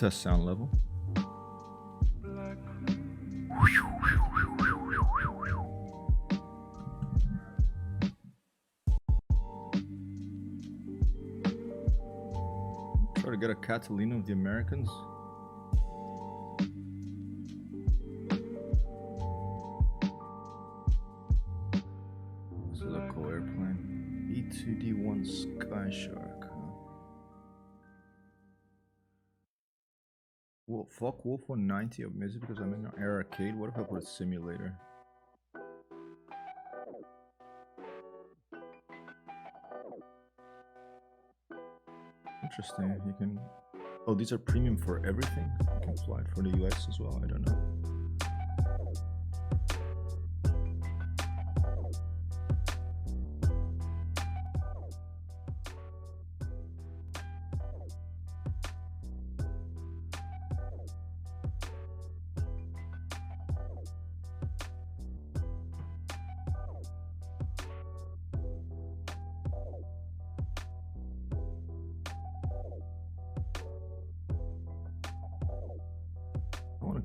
test sound level. Try to get a Catalina of the Americans. This is a cool airplane. E2D1 Skyshark. Well, fuck Wolf 190 of Misery because I'm in an air arcade. What if I put a simulator? Interesting. You can. Oh, these are premium for everything. You can fly it for the US as well. I don't know.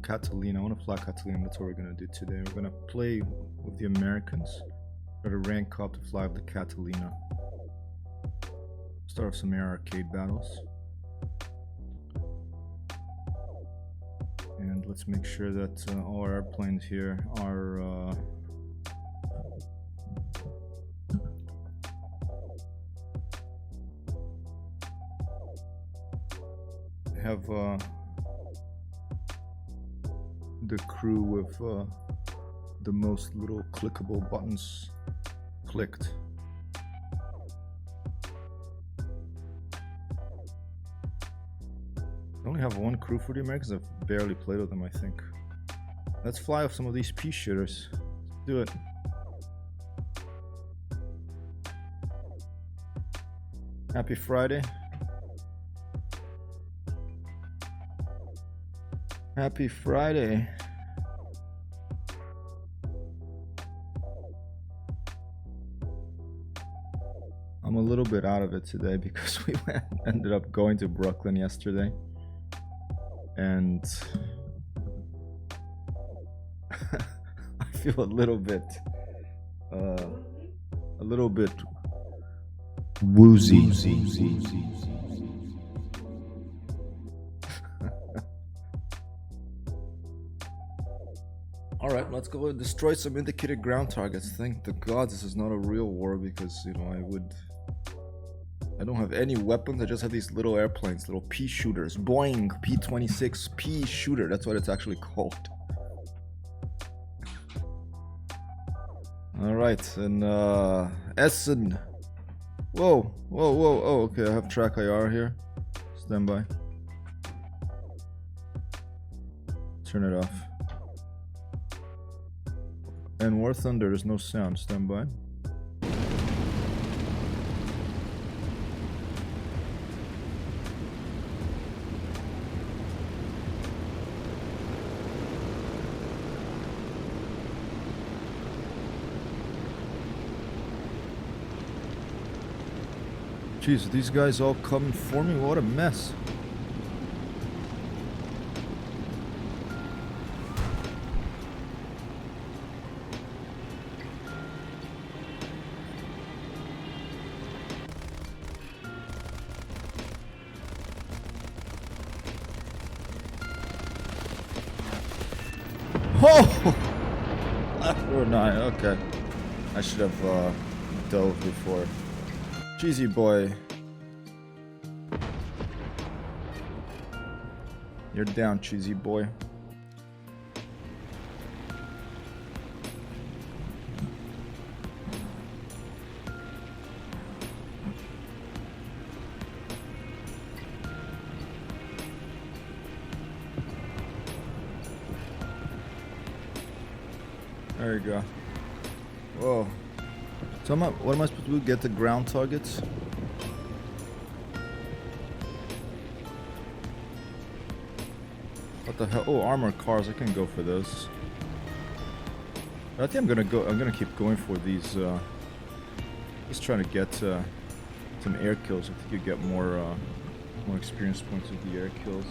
Catalina. I want to fly Catalina. That's what we're gonna do today. We're gonna play with the Americans. Try to rank up to fly with the Catalina. Start some air arcade battles. And let's make sure that all our airplanes here are have the crew with the most little clickable buttons clicked. I only have one crew for the Americans. I've barely played with them, I think. Let's fly off some of these pea shooters. Let's do it. Happy Friday. Happy Friday. I'm a little bit out of it today because we ended up going to Brooklyn yesterday. And I feel a little bit woozy. Alright, let's go and destroy some indicated ground targets. Thank the gods this is not a real war because, you know, I don't have any weapons. I just have these little airplanes, little pea shooters. Boeing P-26 pea shooter. That's what it's actually called. Alright, and Essen. Whoa. Oh, okay, I have track IR here. Stand by. Turn it off. And War Thunder, there's no sound. Stand by. Jeez, these guys all coming for me? What a mess. Oh! Left or nine, okay. I should have dove before. Cheesy boy. You're down, cheesy boy. There you go. Whoa. So what am I supposed to do? Get the ground targets? What the hell? Oh, armored cars. I can go for those. I think I'm gonna keep going for these. Just trying to get some air kills. I think you get more experience points with the air kills.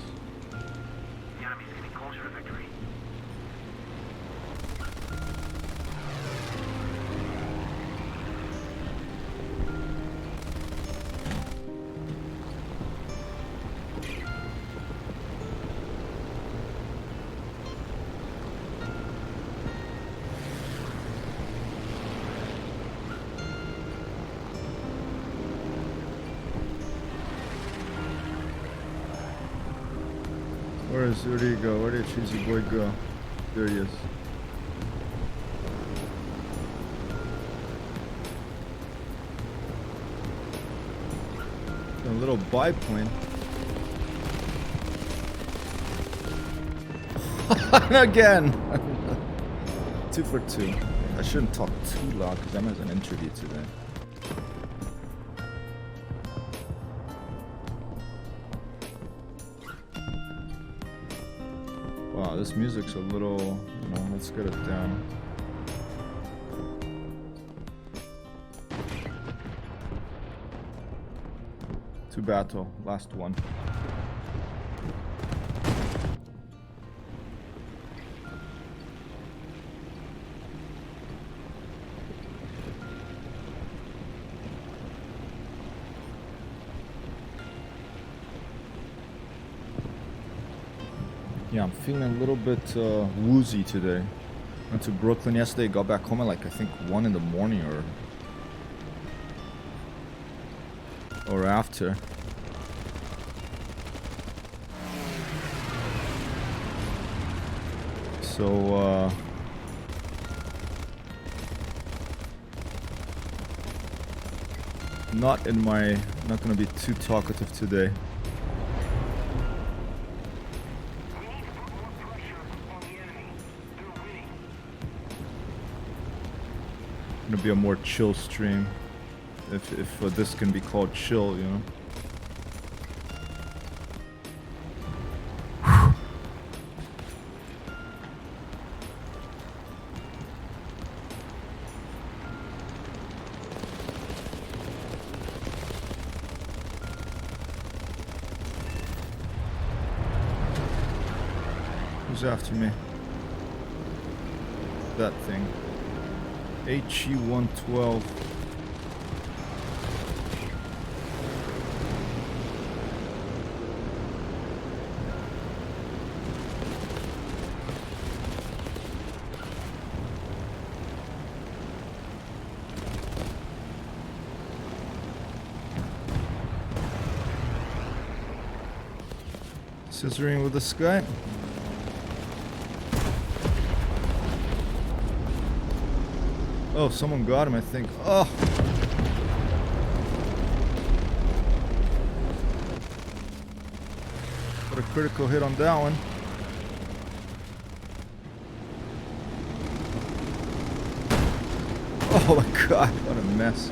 Where did he go? Where did Cheesy Boy go? There he is. A little biplane. Again! 2 for 2. I shouldn't talk too loud because I'm at an interview today. Wow, this music's a little, you know, let's get it down. To battle, last one. Yeah, I'm feeling a little bit woozy today. Went to Brooklyn yesterday, got back home at like I think 1 in the morning or after. So not gonna be too talkative today. Gonna be a more chill stream, if this can be called chill, you know. Who's after me? That thing. HE-112. Scissoring with this guy. Oh, someone got him, I think. Oh! Got a critical hit on that one. Oh my god, what a mess.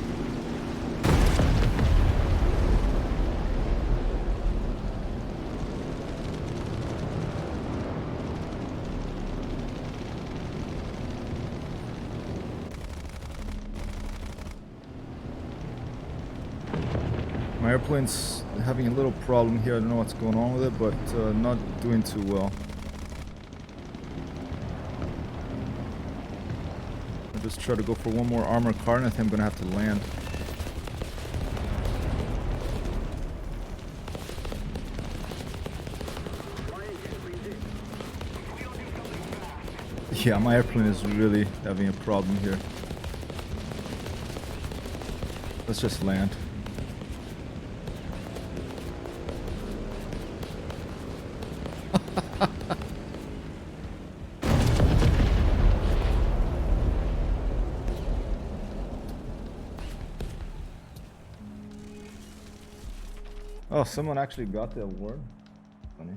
My airplane's having a little problem here. I don't know what's going on with it, but not doing too well. I'll just try to go for one more armored car and I think I'm gonna have to land. Yeah, my airplane is really having a problem here. Let's just land. Oh, someone actually got the award. Funny.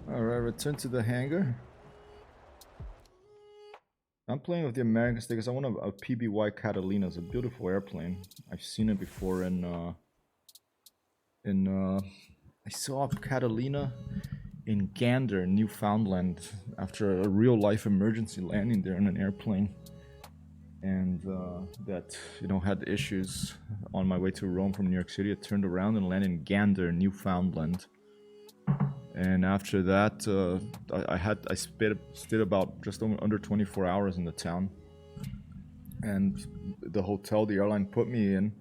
Alright, return to the hangar. I'm playing with the American stickers. I want a PBY Catalina. It's a beautiful airplane. I've seen it before in I saw Catalina in Gander, Newfoundland, after a real life emergency landing there in an airplane. And that, you know, had issues on my way to Rome from New York City. I turned around and landed in Gander, Newfoundland. And after that, I stayed about just under 24 hours in the town. And the hotel the airline put me in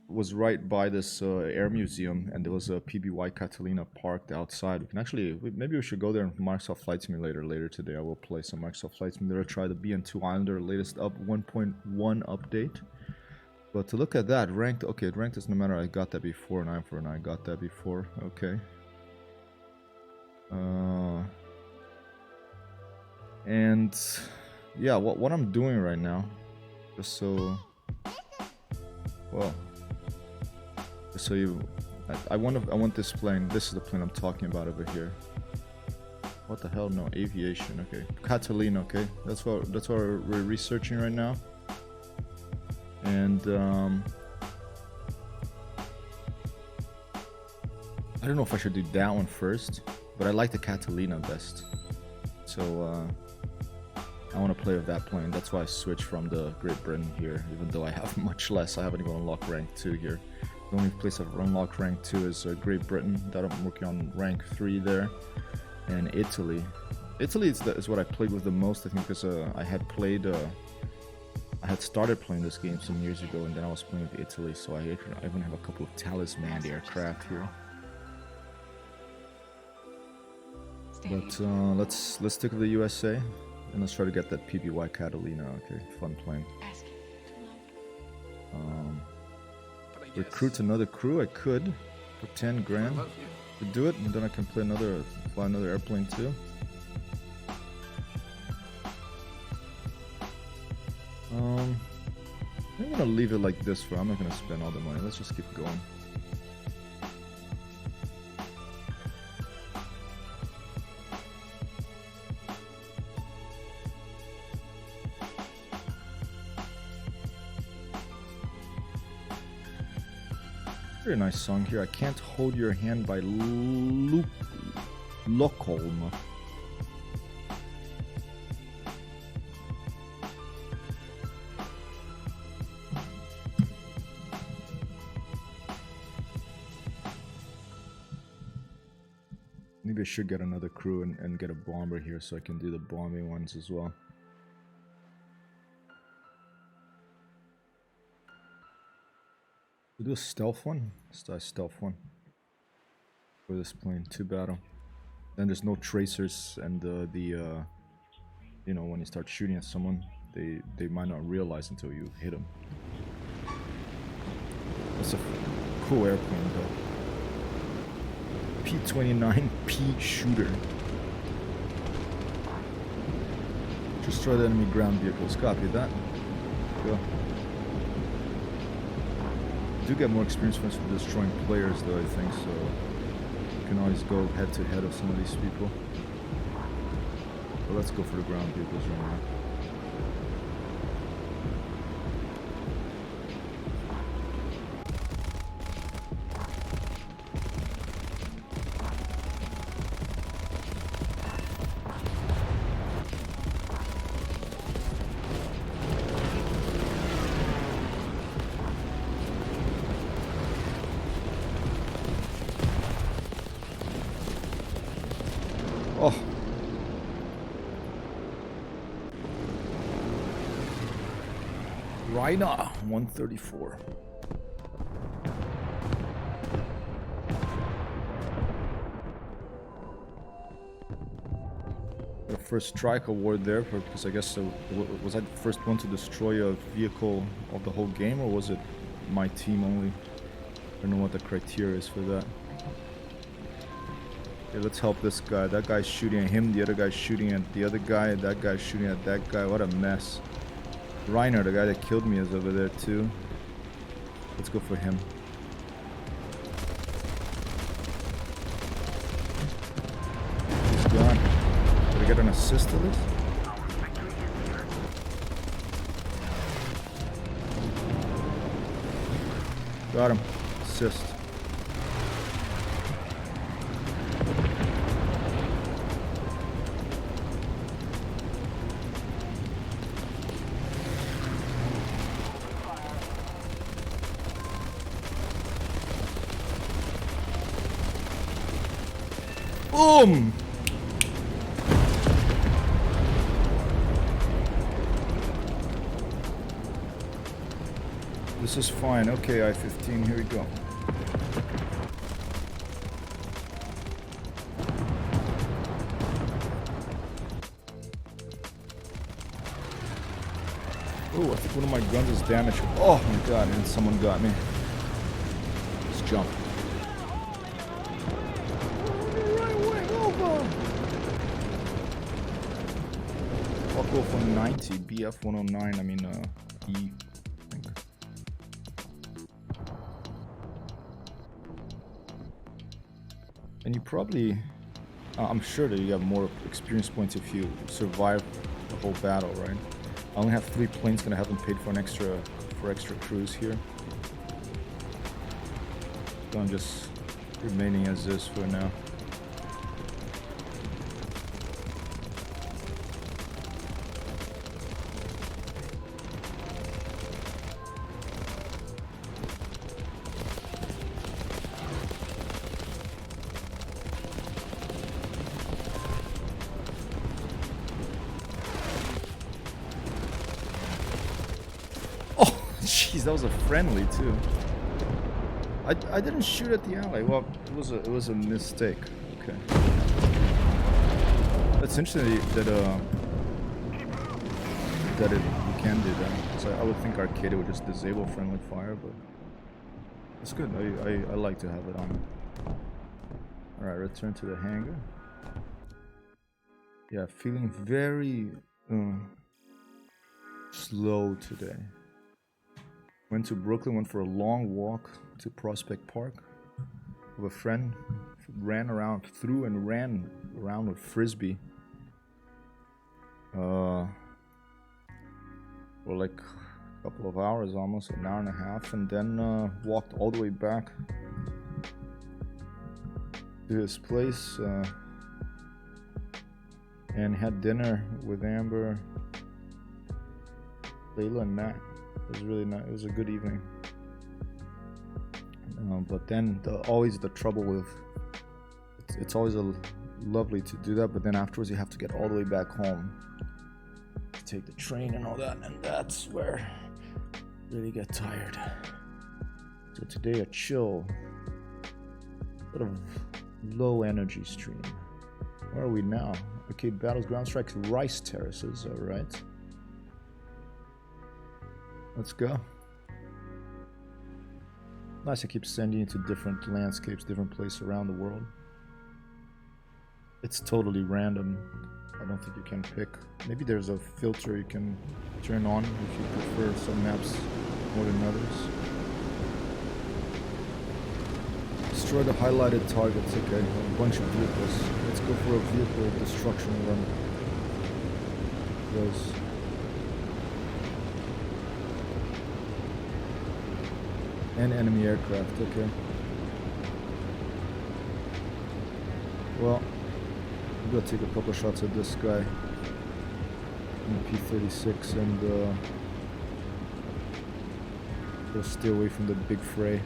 was right by this air museum, and there was a PBY Catalina parked outside. We can actually, maybe we should go there and Microsoft Flight Simulator later today. I will play some Microsoft Flight Simulator, try the BN2 Islander latest 1.1 update. But to look at that, ranked, okay, ranked doesn't matter, I got that before, 949, I got that before, okay. And yeah, what I'm doing right now, just so, well, just so you, I want this plane, this is the plane I'm talking about over here. What the hell, no, aviation, okay. Catalina, okay, that's what we're researching right now. And I don't know if I should do that one first, but I like the Catalina best. So I want to play with that plane. That's why I switched from the Great Britain here, even though I have much less. I haven't even unlocked rank 2 here. The only place I've unlocked rank 2 is Great Britain. That I'm working on rank 3 there. And Italy. Italy is what I played with the most, I think, because I had started playing this game some years ago, and then I was playing with Italy, so I even have a couple of talisman aircraft here. But let's stick with the USA, and let's try to get that PBY Catalina. Okay, fun plane. Recruit another crew. I could for 10 grand to do it, and then I can fly another airplane too. I'm gonna leave it like this I'm not gonna spend all the money. Let's just keep going. Very nice song here. I Can't Hold Your Hand by Lockholm. Maybe I should get another crew and get a bomber here so I can do the bombing ones as well. We'll do a stealth one. Let's do a stealth one for this plane. 2 battle. Then there's no tracers, and you know, when you start shooting at someone, they might not realize until you hit them. That's a cool airplane though. P-29P shooter. Destroy the enemy ground vehicles. Copy that. Go. You do get more experience points for destroying players though, I think, so you can always go head to head of some of these people. But let's go for the ground vehicles right now. Oh. Rhina 134. The first strike award there because I guess was I the first one to destroy a vehicle of the whole game, or was it my team only? I don't know what the criteria is for that. Okay, let's help this guy. That guy's shooting at him, the other guy's shooting at the other guy, that guy's shooting at that guy. What a mess. Reiner, the guy that killed me, is over there too. Let's go for him. He's gone. Did I get an assist to this? Got him. Assist. Boom! This is fine. Okay, I-15, here we go. Oh, I think one of my guns is damaged. Oh my god, and someone got me. Let's jump. I'll go for 90, BF 109, I mean, E, I think. And you probably, I'm sure that you have more experience points if you survive the whole battle, right? I only have 3 planes, gonna have them paid for extra crews here. So I'm just remaining as is for now. Jeez, that was a friendly too. I didn't shoot at the ally. Well, it was a mistake. Okay. That's interesting that you can do that. So I would think Arcadia would just disable friendly fire, but it's good. I like to have it on. All right, return to the hangar. Yeah, feeling very slow today. Went to Brooklyn, went for a long walk to Prospect Park with a friend. Ran around with Frisbee. For like a couple of hours, almost an hour and a half, and then walked all the way back to his place and had dinner with Amber, Layla, and Matt. It was really nice. It was a good evening. But then always the trouble with it's always lovely to do that, but then afterwards you have to get all the way back home to take the train and all that, and that's where you really get tired. So today a chill, sort of low energy stream. Where are we now? Arcade Battles, Ground Strikes, Rice Terraces. All right. Let's go. Nice, I keep sending you to different landscapes, different places around the world. It's totally random. I don't think you can pick. Maybe there's a filter you can turn on if you prefer some maps more than others. Destroy the highlighted targets. Okay, a bunch of vehicles. Let's go for a vehicle destruction run. Those. And enemy aircraft, okay. Well, I'm gonna take a couple shots at this guy in the P-36 and go stay away from the big fray.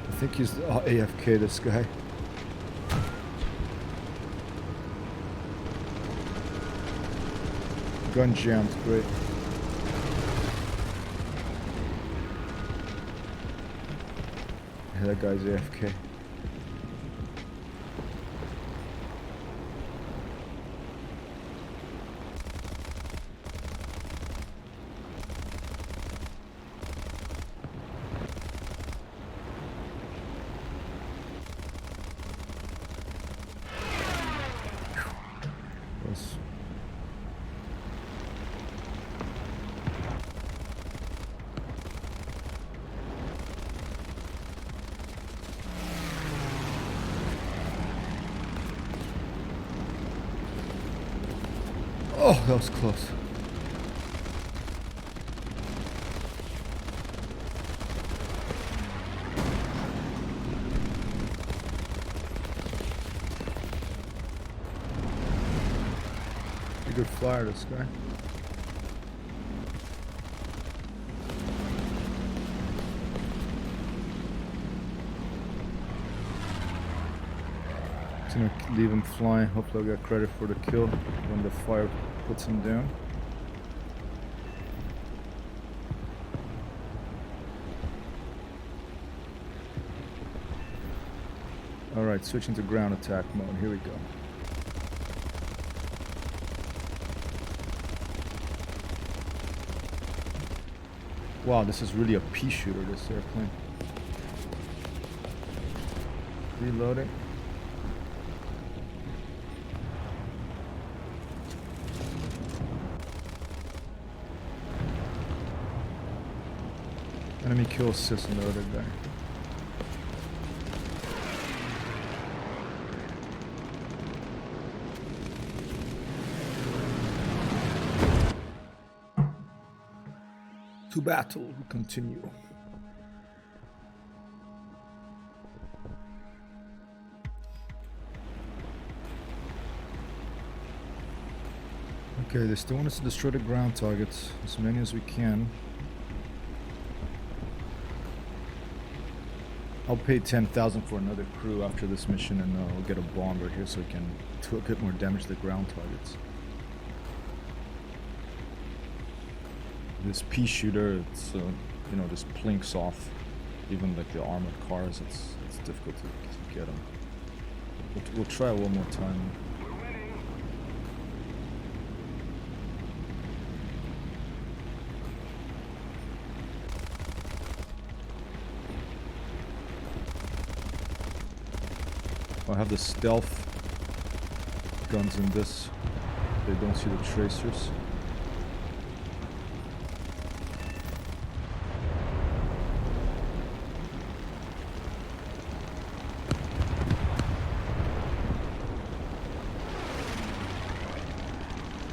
I think he's AFK, this guy. Gun jammed, great. Yeah, that guy's AFK. Oh, that was close. Pretty good flyer, this guy. Just gonna leave him flying. Hopefully I'll get credit for the kill when the fire puts him down. Alright, switching to ground attack mode. Here we go. Wow, this is really a pea shooter, this airplane. Reloading. Enemy kill assist on the other guy. To battle, we continue. Okay, they still want us to destroy the ground targets, as many as we can. I'll pay 10,000 for another crew after this mission, and we'll get a bomber here so we can do a bit more damage to the ground targets. This pea shooter, it's you know, just plinks off even like the armored cars. It's difficult to get them. We'll try one more time. I have the stealth guns in this. They don't see the tracers.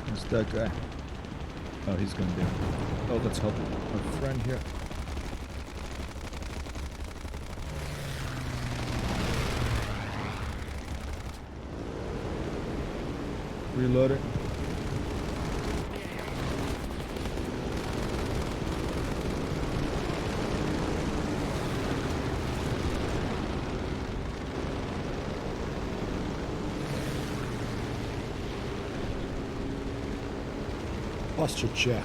Where's that guy? Oh, he's gonna be. Oh, let's help our friend here. Reloading. Posture check.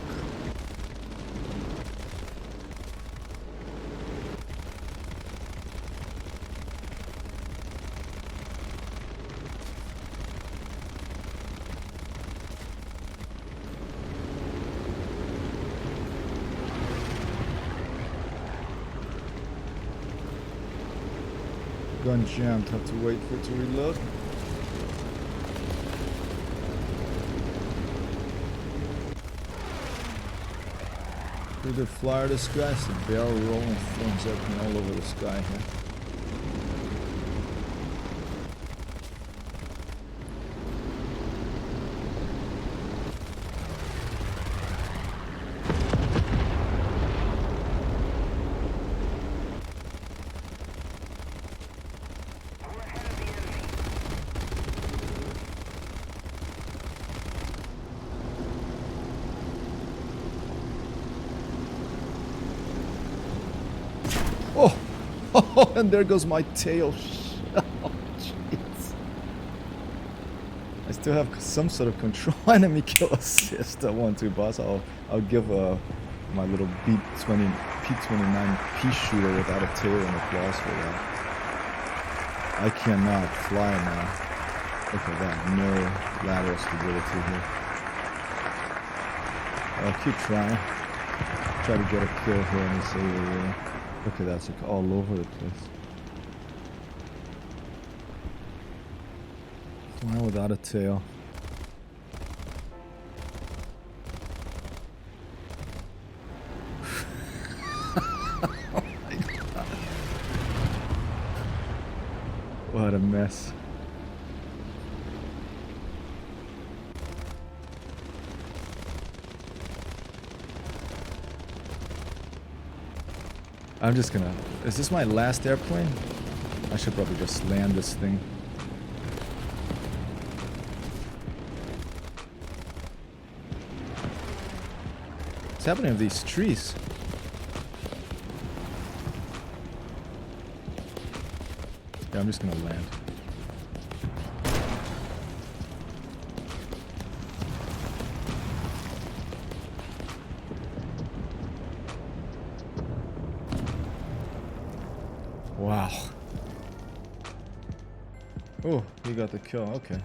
Gun jammed, have to wait for it to reload. Pretty good flyer, this guy. It's a barrel rolling, throws everything all over the sky here. Oh, and there goes my tail. Oh, jeez. I still have some sort of control. Enemy kill assist. I want to, boss. I'll give my little P29 pea shooter without a tail and applause for that. I cannot fly now. Look at that. No lateral stability here. I'll keep trying. Try to get a kill here in this area. Look at that, it's like all over the place. Flying without a tail. Oh my god. What a mess. I'm just gonna... Is this my last airplane? I should probably just land this thing. What's happening with these trees? Yeah, I'm just gonna land. Wow. Oh, he got the kill. Okay.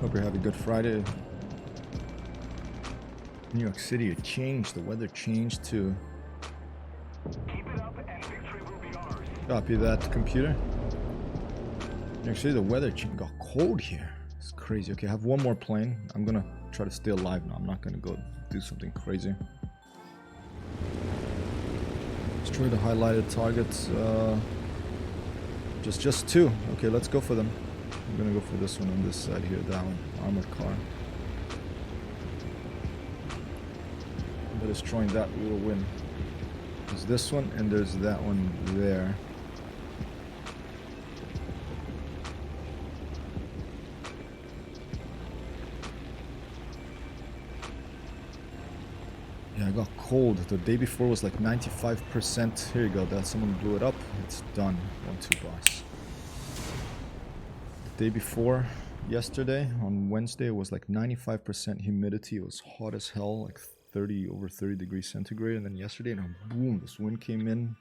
Hope you're having a good Friday. New York City, it changed. The weather changed too. Keep it up and victory will be ours. Copy that, computer. New York City, the weather got cold here. It's crazy. Okay, I have one more plane. I'm gonna try to stay alive now. I'm not gonna go do something crazy. Destroy the highlighted targets. Just two. Okay, let's go for them. I'm gonna go for this one on this side here, that one. Armored car. By destroying that, we will win. There's this one, and there's that one there. Yeah, I got cold. The day before was like 95%. Here you go. That someone blew it up. It's done. 1-2 boss. The day before, yesterday on Wednesday, it was like 95% humidity. It was hot as hell, like over 30 degrees centigrade. And then yesterday, and boom, this wind came in.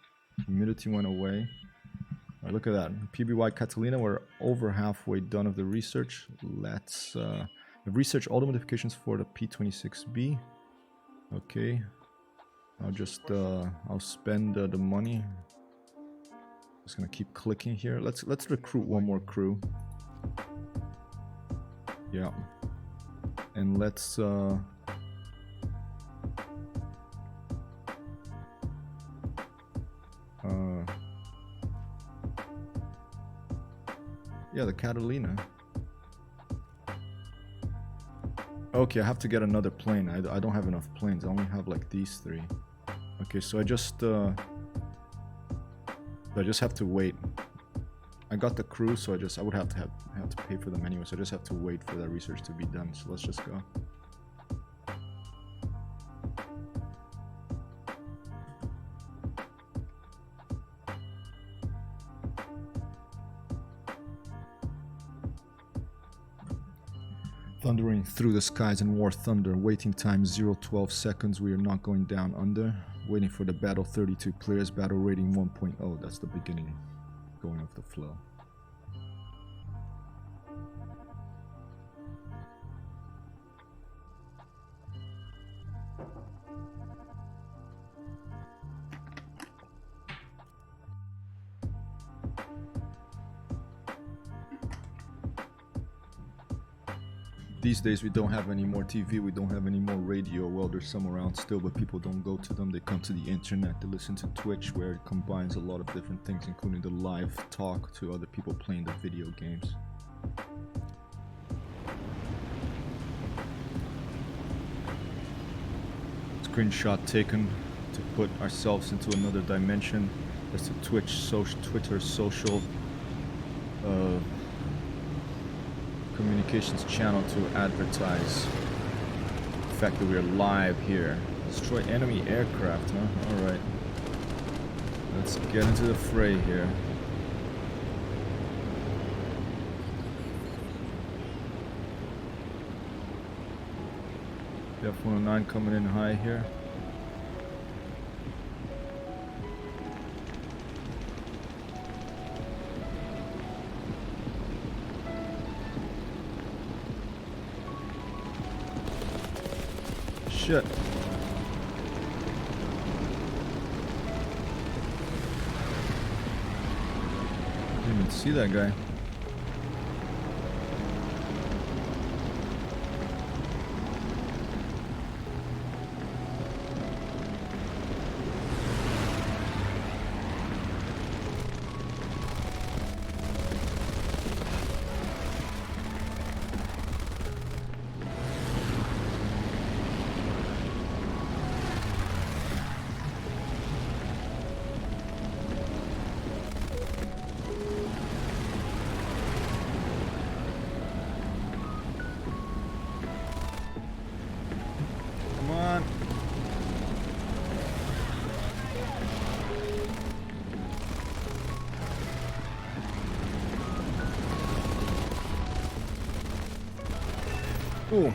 Humidity went away. All right, look at that. PBY Catalina, we're over halfway done of the research. Let's research all the modifications for the P26B. Okay, I'll spend the money. Just gonna keep clicking here. Let's recruit one more crew. Yeah, and let's yeah, the Catalina. Okay, I have to get another plane. I don't have enough planes. I only have like these three. Okay, so I just have to wait. I got the crew, so I would have to pay for them anyway. So I just have to wait for that research to be done. So let's just go. Thundering through the skies in war thunder. Waiting time 0:12 seconds. We are not going down under. Waiting for the battle 32 players. Battle rating 1.0. That's the beginning. Going off the flow. These days we don't have any more TV, we don't have any more radio. Well, there's some around still, but people don't go to them. They come to the internet, they listen to Twitch, where it combines a lot of different things, including the live talk to other people playing the video games. Screenshot taken to put ourselves into another dimension. That's the Twitter social communications channel to advertise the fact that we are live here. Destroy enemy aircraft, huh? Alright. Let's get into the fray here. F-109 coming in high here. Shit. Didn't even see that guy. Ooh.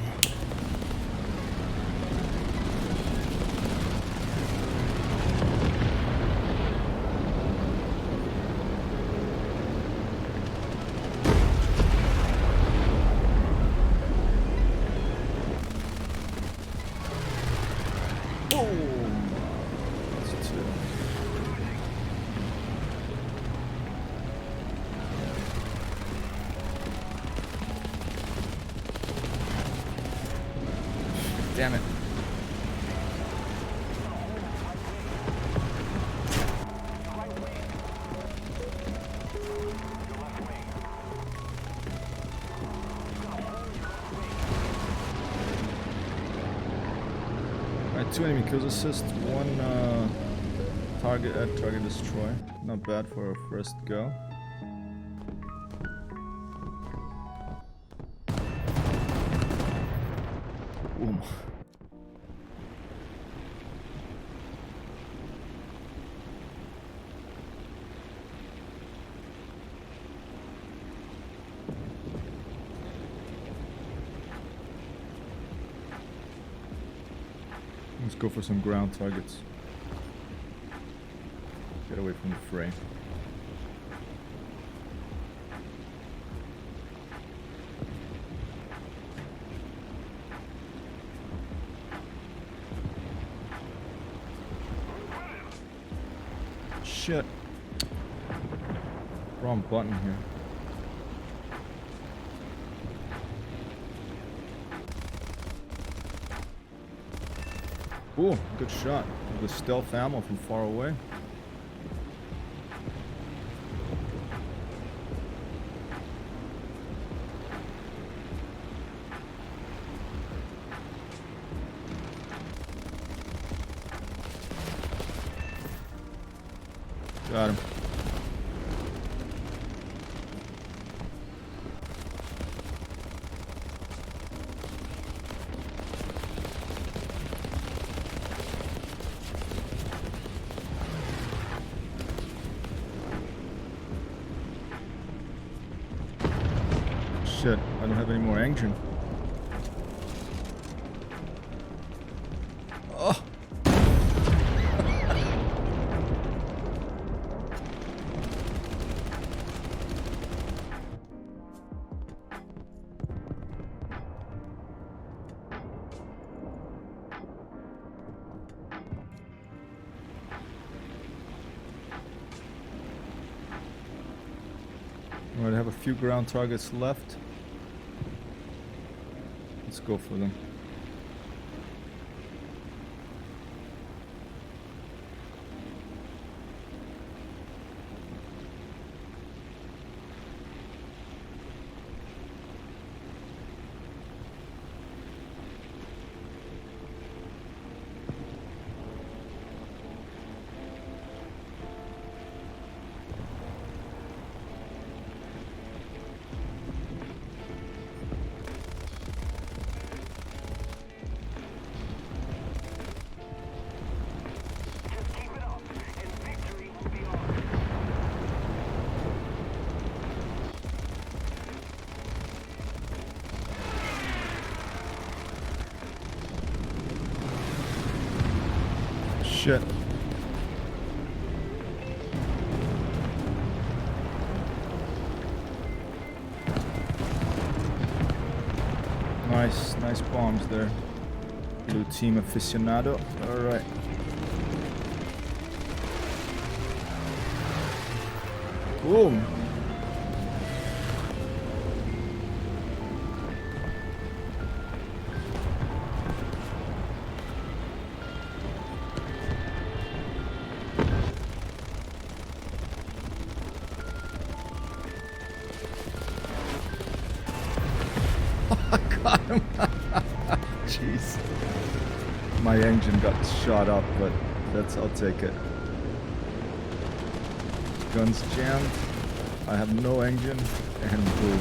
Boom! That's two. Damn it. Alright, 2 enemy kills assist, 1 target destroy. Not bad for our first go. Boom. Let's go for some ground targets. Get away from the fray. Shit. Wrong button here. Ooh, good shot. The stealth ammo from far away. Got him. Shit, I don't have any more engine. Oh! Alright, I have a few ground targets left. Let's go for them. Shit. Nice bombs there. Blue team aficionado. Alright. Boom. Got him. Jeez. My engine got shot up, but I'll take it. Guns jammed. I have no engine, and boom.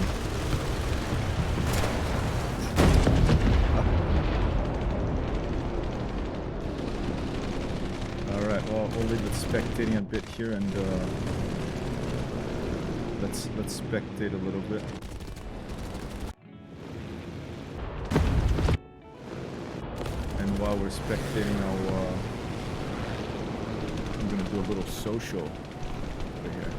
Alright, well, we'll leave it spectating a bit here, and let's spectate a little bit. While we're spectating, I'm gonna do a little social over here.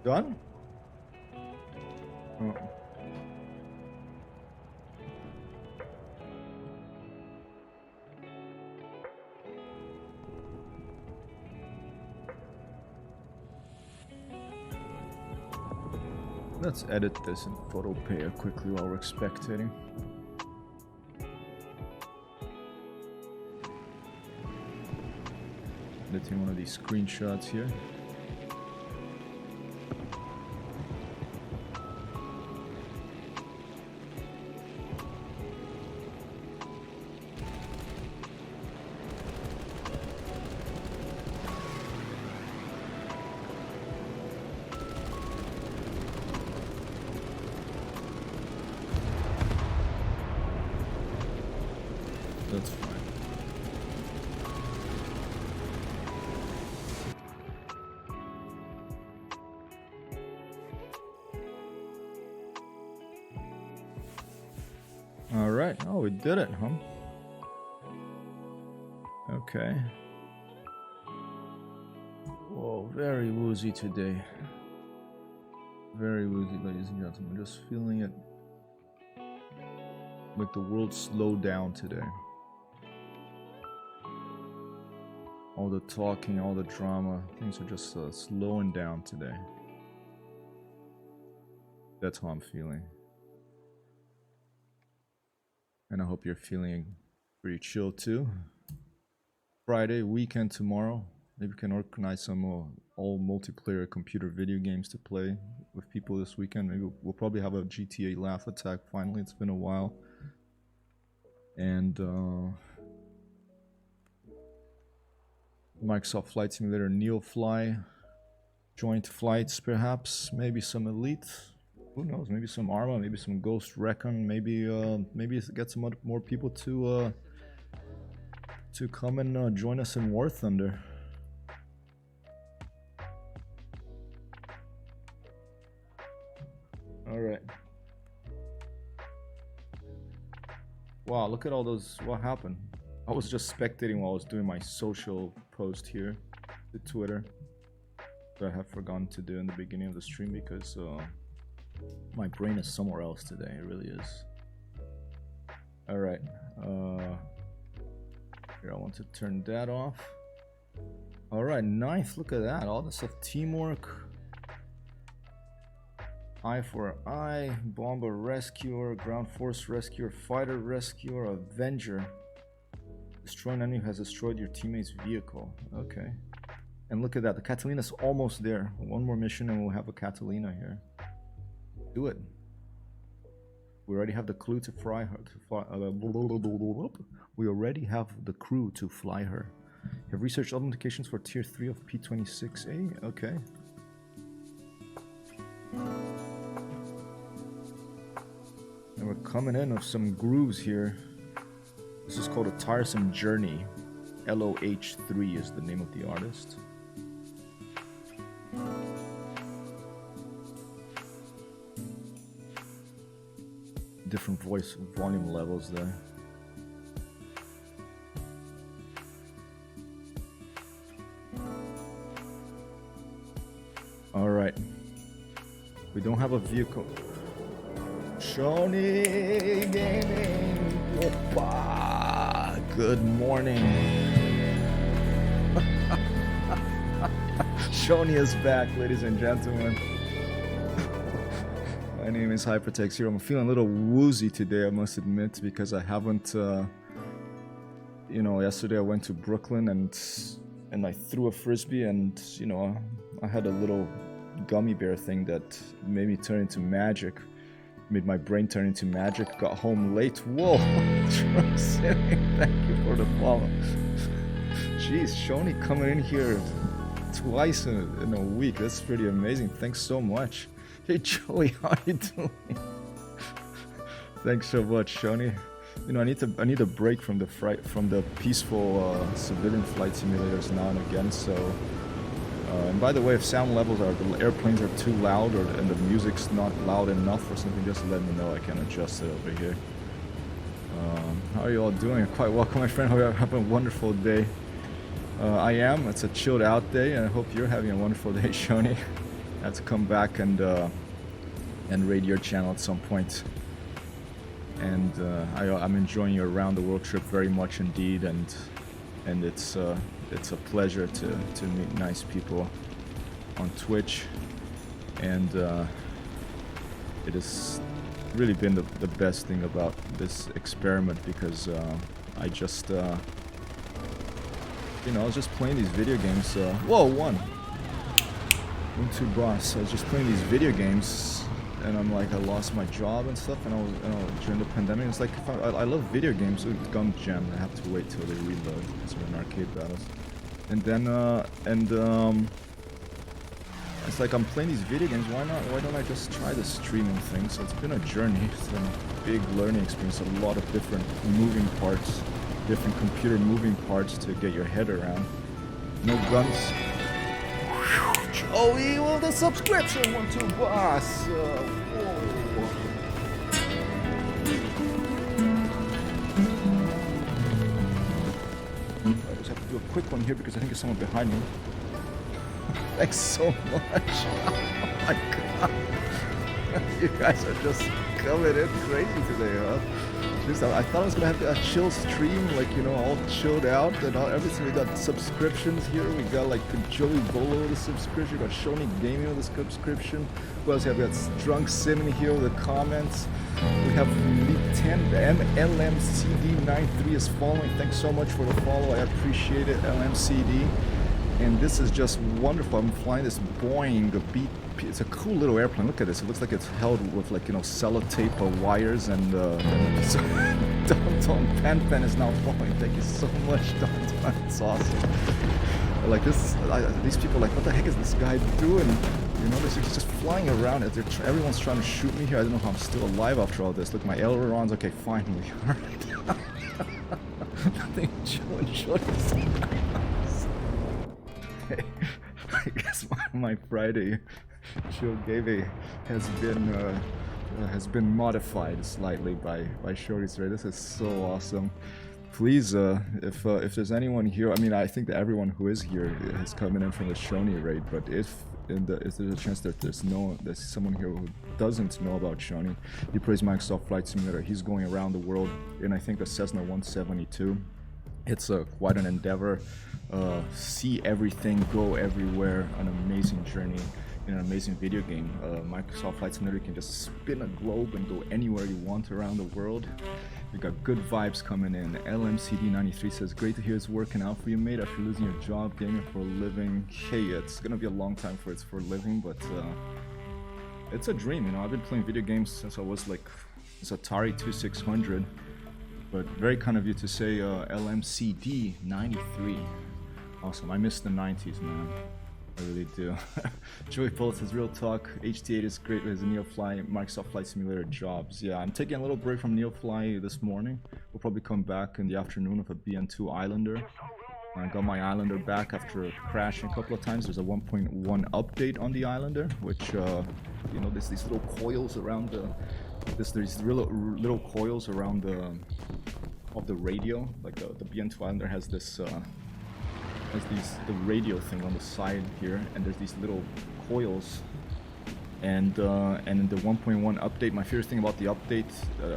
Done? Oh. Let's edit this in PhotoPay quickly while we're spectating. Editing one of these screenshots here. That's fine. All right. Oh, we did it, huh? Okay. Whoa, very woozy today. Very woozy, ladies and gentlemen. Just feeling it like the world slowed down today. All the talking, all the drama, things are just slowing down today. That's how I'm feeling. And I hope you're feeling pretty chill too. Friday, weekend tomorrow. Maybe we can organize some all multiplayer computer video games to play with people this weekend. Maybe we'll probably have a GTA Laugh Attack finally. It's been a while. And Microsoft Flight Simulator Neofly, joint flights perhaps, maybe some Elite, who knows, maybe some Arma, maybe some Ghost Recon, maybe get some more people to come and join us in War Thunder. Alright. Wow, look at all those, what happened? I was just spectating while I was doing my social post here to Twitter that I have forgotten to do in the beginning of the stream because my brain is somewhere else today. It really is. Alright. Here, I want to turn that off. Alright, ninth. Look at that. All this stuff. Teamwork. Eye for Eye. Bomber Rescuer. Ground Force Rescuer. Fighter Rescuer. Avenger. Destroy an enemy who has destroyed your teammate's vehicle. Okay. And look at that. The Catalina's almost there. One more mission and we'll have a Catalina here. Do it. We already have the clue to fly her. We already have the crew to fly her. You have researched all indications for tier 3 of P26A. Okay. And we're coming in with some grooves here. This is called A Tiresome Journey. LOH3 is the name of the artist. Different voice volume levels there. Alright. We don't have a vehicle. Shoni Gaming. Opa. Good morning. Shoni is back, ladies and gentlemen. My name is Hypertexthero. I'm feeling a little woozy today, I must admit, because I haven't, you know, yesterday I went to Brooklyn and I threw a frisbee and, you know, I had a little gummy bear thing that made me turn into magic. Made my brain turn into magic. Got home late. Whoa! Thank you for the follow. Jeez, Shoni coming in here twice in a week. That's pretty amazing. Thanks so much. Hey Joey, how you doing? Thanks so much, Shoni. You know, I need a break from the peaceful civilian flight simulators now and again. So, and by the way, if sound levels the airplanes are too loud and the music's not loud enough or something, just let me know. I can adjust it over here. How are you all doing? You're quite welcome, my friend. Hope you're having a wonderful day. I am. It's a chilled out day, and I hope you're having a wonderful day, Shoni. I have to come back and raid your channel at some point. And I'm enjoying your around the world trip very much indeed, and it's a pleasure to meet nice people on Twitch, and it has really been the best thing about this experiment, because I just you know, I was just playing these video games. Whoa, one, two boss. I was just playing these video games. And I'm like, I lost my job and stuff, and I was, you know, during the pandemic. It's like, if I love video games. Ooh, gun jam. I have to wait till they reload because we're in arcade battles. And then, it's like I'm playing these video games. Why not? Why don't I just try the streaming thing? So it's been a journey. It's been a big learning experience. A lot of different moving parts, different computer moving parts to get your head around. No guns. Oh, well, the subscription one too, boss. I just have to do a quick one here because I think there's someone behind me. Thanks so much. Oh my god. You guys are just coming in crazy today, huh? Just, I thought I was gonna have a chill stream, like, you know, all chilled out and all everything. We got subscriptions here. We got like Joey Bolo with a subscription. We got Shoni Gaming with a subscription. Who else? We have Drunk Simon here with the comments. We have Leap 10. LMCD93 is following. Thanks so much for the follow. I appreciate it, LMCD. And this is just wonderful. I'm flying this Boeing beat. It's a cool little airplane. Look at this. It looks like it's held with, like, you know, sellotape wires, and so Don Pan is now following. Thank you so much, Don. It's awesome. Like this, these people are like, what the heck is this guy doing? You know, he's just flying around. Everyone's trying to shoot me here. I don't know how I'm still alive after all this. Look, my ailerons. Okay, finally. Alright. Nothing chill. I guess my Friday chill game has been modified slightly by Shorty's Raid. This is so awesome. Please, if there's anyone here, I mean, I think that everyone who is here is coming in from the Shoni Raid, but if there's a chance that there's someone here who doesn't know about Shoni, he plays Microsoft Flight Simulator. He's going around the world in, I think, a Cessna 172. It's quite an endeavor. See everything, go everywhere, an amazing journey in an amazing video game. Microsoft Flight Simulator can just spin a globe and go anywhere you want around the world. We got good vibes coming in. LMCD93 says, great to hear it's working out for you, mate, after losing your job, gaming for a living. Hey, it's gonna be a long time for it's for a living, but it's a dream, you know. I've been playing video games since I was like this Atari 2600. But very kind of you to say LMCD93. Awesome. I miss the 90s, man. I really do. Joey Paul says, real talk. HT8 is great with his Neofly Microsoft Flight Simulator jobs. Yeah, I'm taking a little break from Neofly this morning. We'll probably come back in the afternoon with a BN2 Islander. I got my Islander back after crashing a couple of times. There's a 1.1 update on the Islander, which, you know, there's these little coils around the... There's these little coils around of the radio. Like the BN2 Islander has this the radio thing on the side here, and there's these little coils. And in the 1.1 update, my favorite thing about the update,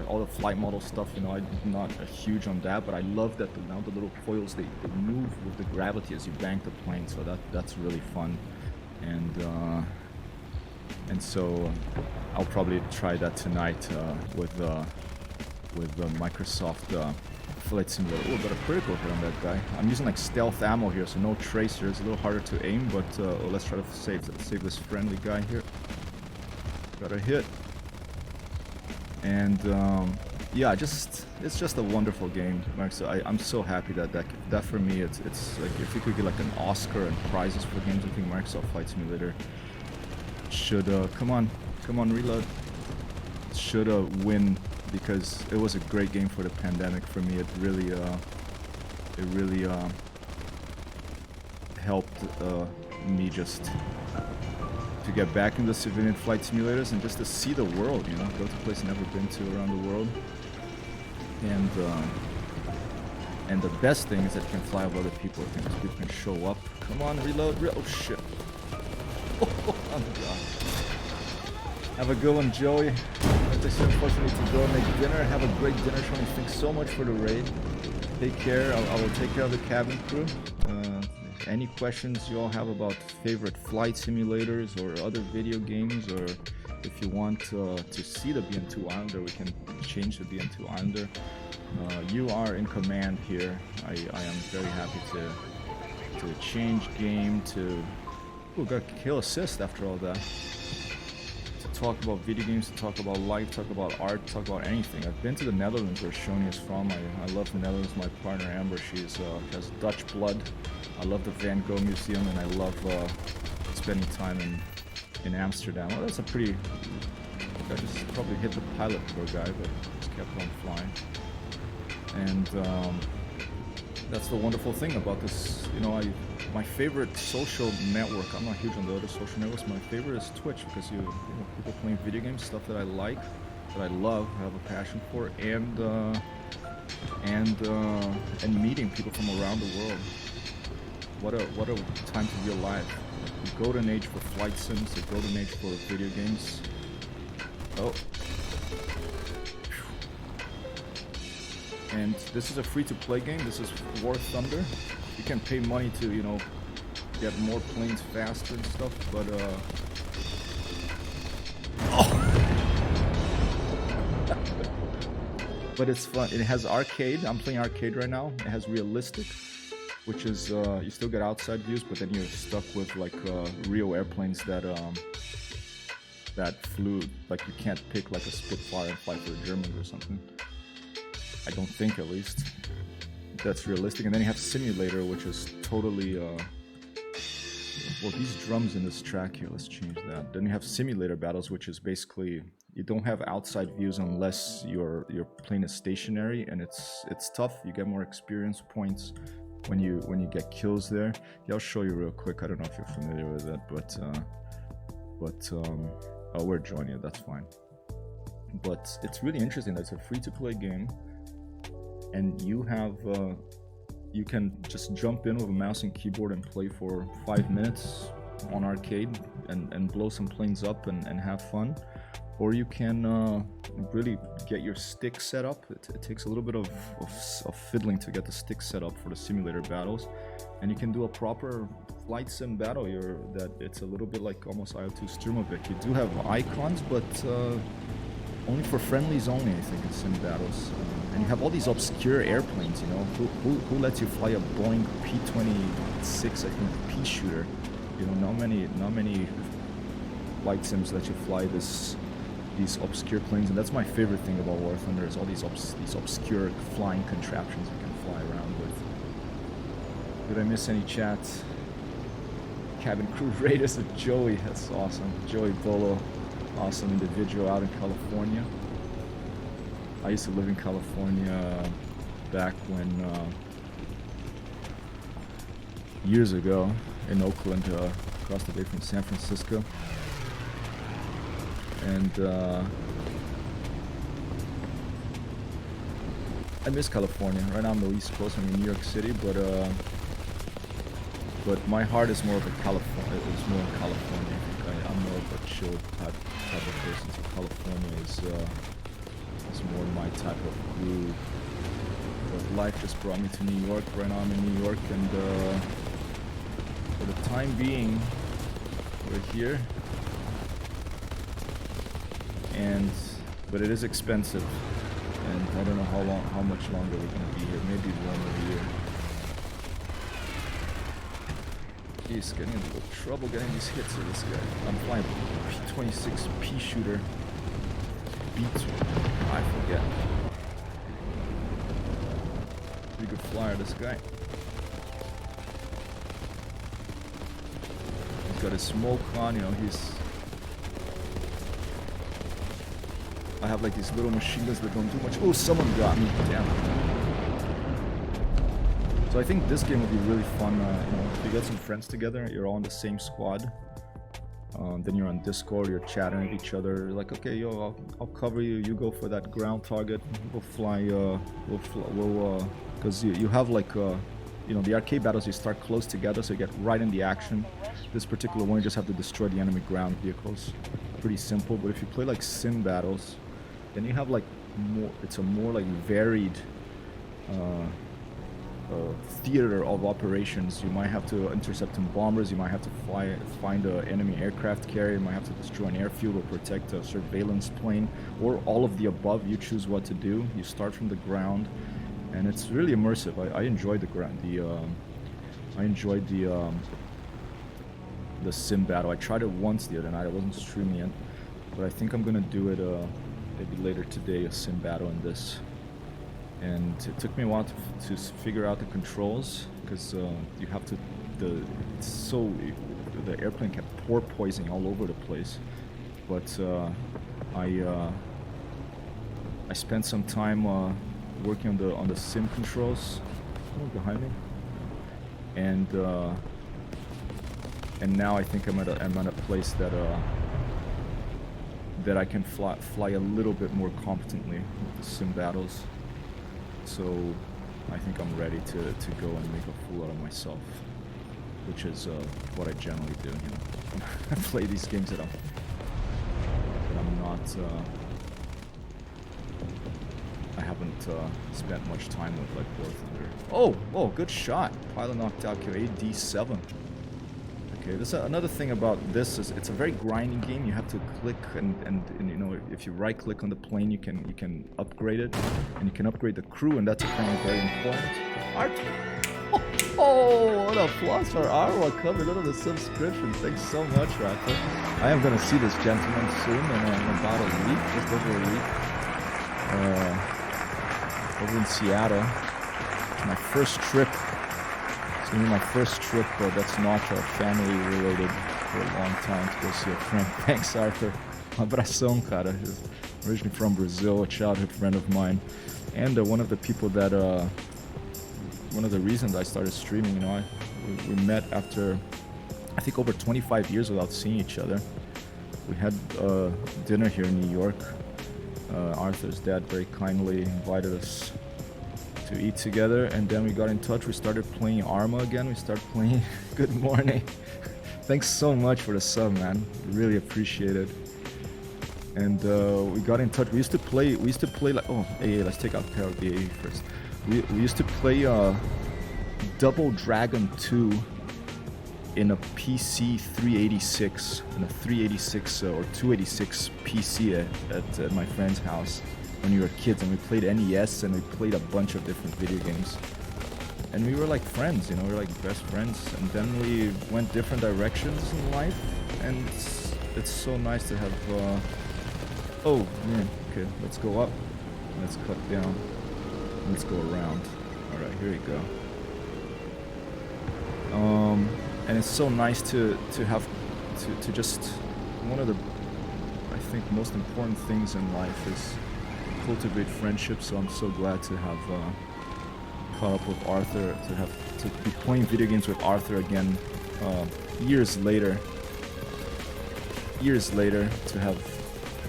all the flight model stuff, you know, I'm not huge on that, but I love that now the little coils they move with the gravity as you bank the plane. So that's really fun, and so I'll probably try that tonight with Microsoft Flight Simulator. Oh, got a critical hit on that guy. I'm using like stealth ammo here, so no tracer. It's a little harder to aim, but let's try to save this friendly guy here. Got a hit, and yeah, it's just a wonderful game. So I'm so happy that for me it's like if you could get like an Oscar and prizes for games, I think Microsoft Flight Simulator should come on reload, should win, because it was a great game for the pandemic for me. It really helped me just to get back into civilian flight simulators and just to see the world, you know, go to a place I've never been to around the world. And the best thing is that you can fly with other people. People can show up. Come on, reload. Oh shit. Oh god. Have a good one, Joey. As I said, unfortunately to go make dinner. Have a great dinner, Shawnee. Thanks so much for the raid. Take care. I will take care of the cabin crew. Any questions you all have about favorite flight simulators or other video games, or if you want to see the BN2 Islander, we can change the BN2 Islander. You are in command here. I am very happy to change game to... Ooh, got kill assist after all that. To talk about video games, to talk about life, talk about art, talk about anything. I've been to the Netherlands where Shoni is from. I love the Netherlands. My partner Amber, she has Dutch blood. I love the Van Gogh Museum, and I love spending time in Amsterdam. Well, that's a pretty... I just probably hit the pilot, poor guy, but just kept on flying. And that's the wonderful thing about this. You know, my favorite social network, I'm not huge on the other social networks, my favorite is Twitch, because you know, people playing video games, stuff that I like, that I love, I have a passion for, and meeting people from around the world. What a time to be alive. The golden age for flight sims, the golden age for video games. Oh. And this is a free-to-play game. This is War Thunder. You can pay money to, you know, get more planes faster and stuff, but but it's fun. It has arcade. I'm playing arcade right now. It has realistic, which is you still get outside views, but then you're stuck with like real airplanes that flew. Like you can't pick like a Spitfire and fly for the Germans or something. I don't think, at least. That's realistic. And then you have simulator, which is totally well, these drums in this track here, let's change that. Then you have simulator battles, which is basically you don't have outside views unless your plane is stationary, and it's tough. You get more experience points when you get kills there. Yeah, I'll show you real quick. I don't know if you're familiar with that, but oh, we're joining it, that's fine. But it's really interesting that it's a free-to-play game, and you have you can just jump in with a mouse and keyboard and play for 5 minutes on arcade and blow some planes up and have fun. Or you can really get your stick set up. It takes a little bit of fiddling to get the stick set up for the simulator battles, and you can do a proper flight sim battle. It's a little bit like almost IO2 Sturmovik. You do have icons, but only for friendlies only, I think, in sim battles. And you have all these obscure airplanes, you know. Who lets you fly a Boeing P-26, I think, pea shooter? You know, not many flight sims let you fly these obscure planes, and that's my favorite thing about War Thunder, is all these obscure flying contraptions you can fly around with. Did I miss any chats? Cabin crew raiders of Joey, that's awesome. Joey Bolo, awesome individual out in California. I used to live in California back when, years ago, in Oakland, across the bay from San Francisco. And I miss California. Right now I'm on the East Coast, I'm in New York City, but my heart is more of a California. It's more in California. I think I'm more of a chill type of person. So California is more my type of groove. But life just brought me to New York. Right now I'm in New York, and for the time being, we're here. But it is expensive, and I don't know how much longer we're gonna be here. Maybe 1 more year. He's getting in a little trouble getting these hits with this guy. I'm flying P-26 pea shooter. B2. I forget. Pretty good flyer, this guy. He's got his smoke on, you know, I have like these little machine guns that don't do much. Oh, someone got me. Damn. So I think this game will be really fun. You know, if you get some friends together, you're all in the same squad. Then you're on Discord, you're chatting with each other. You're like, okay, yo, I'll cover you. You go for that ground target. We'll fly. Because you have like you you know, the arcade battles, you start close together, so you get right in the action. This particular one, you just have to destroy the enemy ground vehicles. Pretty simple, but if you play like sim battles, then you have like more, it's a more like varied theater of operations. You might have to intercept some bombers, you might have to find an enemy aircraft carrier, you might have to destroy an airfield or protect a surveillance plane, or all of the above. You choose what to do. You start from the ground, and it's really immersive. I enjoyed I enjoyed the sim battle. I tried it once the other night. I wasn't streaming it, but I think I'm gonna do it maybe later today, a sim battle in this. And it took me a while to figure out the controls, because you have to, the airplane kept porpoising all over the place. But I spent some time working on the sim controls. Oh, behind me. And now I think I'm at a place that that I can fly a little bit more competently with the sim battles. So I think I'm ready to go and make a fool out of myself, which is what I generally do. You know, I play these games that I'm not. I haven't spent much time with, like War Thunder. Oh, good shot! Pilot knocked out AD7. Okay, this another thing about this is it's a very grinding game. You have to click and you know, if you right click on the plane, you can upgrade it, and you can upgrade the crew, and that's apparently very important. Oh, what applause for Arwa coming under the subscription. Thanks so much, Rafa. I am gonna see this gentleman soon in about a week, just over a week. Over in Seattle. It's my first trip. It's gonna be my first trip that's not family related for a long time, to go see a friend. Thanks, Arthur. Abração, cara. He's originally from Brazil, a childhood friend of mine, and one of the people that one of the reasons I started streaming. You know, we met after I think over 25 years without seeing each other. We had dinner here in New York. Arthur's dad very kindly invited us to eat together, and then we got in touch. We started playing Arma again. We started playing. Good morning. Thanks so much for the sub, man. Really appreciate it. And we got in touch. We used to play like, oh, hey, let's take out the AA first. We used to play Double Dragon 2 in a PC 386, in a 386 or 286 PC at my friend's house when we were kids, and we played NES, and we played a bunch of different video games, and we were like friends, you know, we were like best friends. And then we went different directions in life, and it's so nice to have oh man, okay, let's go up, let's cut down, let's go around. All right, here we go. And it's so nice to have to just, one of the, I think, most important things in life is cultivate friendships. So I'm so glad to have caught up with Arthur, to be playing video games with Arthur again years later, to have,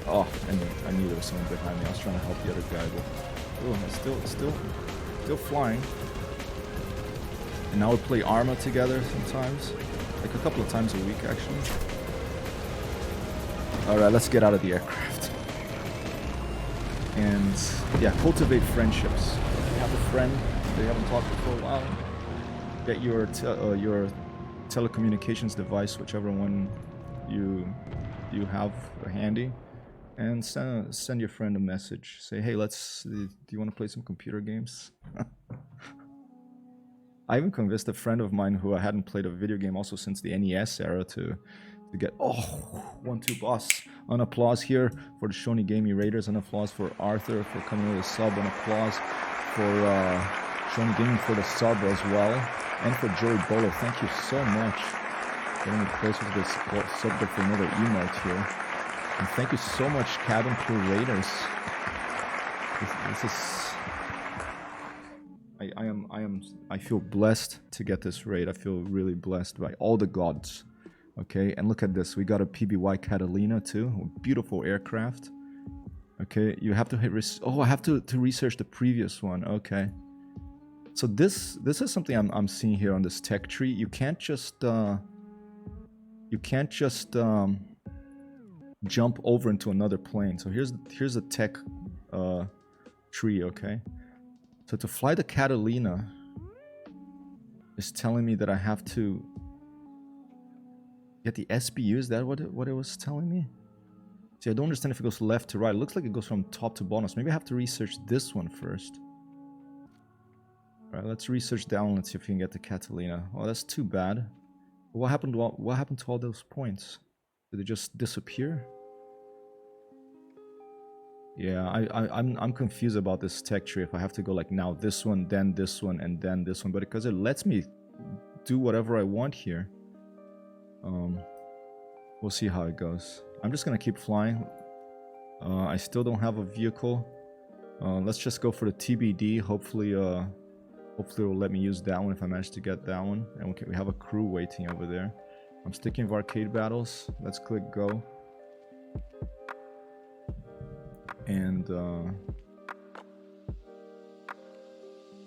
oh, and I knew there was someone behind me. I was trying to help the other guy, but oh, it's still flying. And now we play Arma together sometimes, like a couple of times a week actually. Alright, let's get out of the aircraft. And yeah, cultivate friendships. If you have a friend that you haven't talked to for a while, get your telecommunications device, whichever one you have handy, and send your friend a message. Say, hey, do you want to play some computer games? I even convinced a friend of mine who I hadn't played a video game also since the NES era to get, oh, 1-2 boss. An applause here for the Shoney Gaming Raiders, an applause for Arthur for coming with a sub, an applause for Shoney Gaming for the sub as well, and for Joey Bolo. Thank you so much for getting me closer to this subject for another emote here. And thank you so much, Cabin Crew Raiders. This is, I feel blessed to get this raid. I feel really blessed by all the gods. Okay, and look at this. We got a PBY Catalina too, a beautiful aircraft. Okay, you have to hit oh, I have to research the previous one. Okay. So this is something I'm seeing here on this tech tree. You can't just jump over into another plane. So here's a tech tree, okay? So to fly the Catalina is telling me that I have to get the SBU. Is that what it was telling me? See, I don't understand if it goes left to right. It looks like it goes from top to bottom. So maybe I have to research this one first. Alright, let's research that one. Let's see if we can get the Catalina. Oh, that's too bad. What happened to all those points? Did they just disappear? Yeah, I'm confused about this tech tree. If I have to go like now this one, then this one, and then this one, but because it lets me do whatever I want here. We'll see how it goes. I'm just gonna keep flying. I still don't have a vehicle. Let's just go for the TBD. Hopefully it will let me use that one if I manage to get that one. And we have a crew waiting over there. I'm sticking with arcade battles. Let's click go. And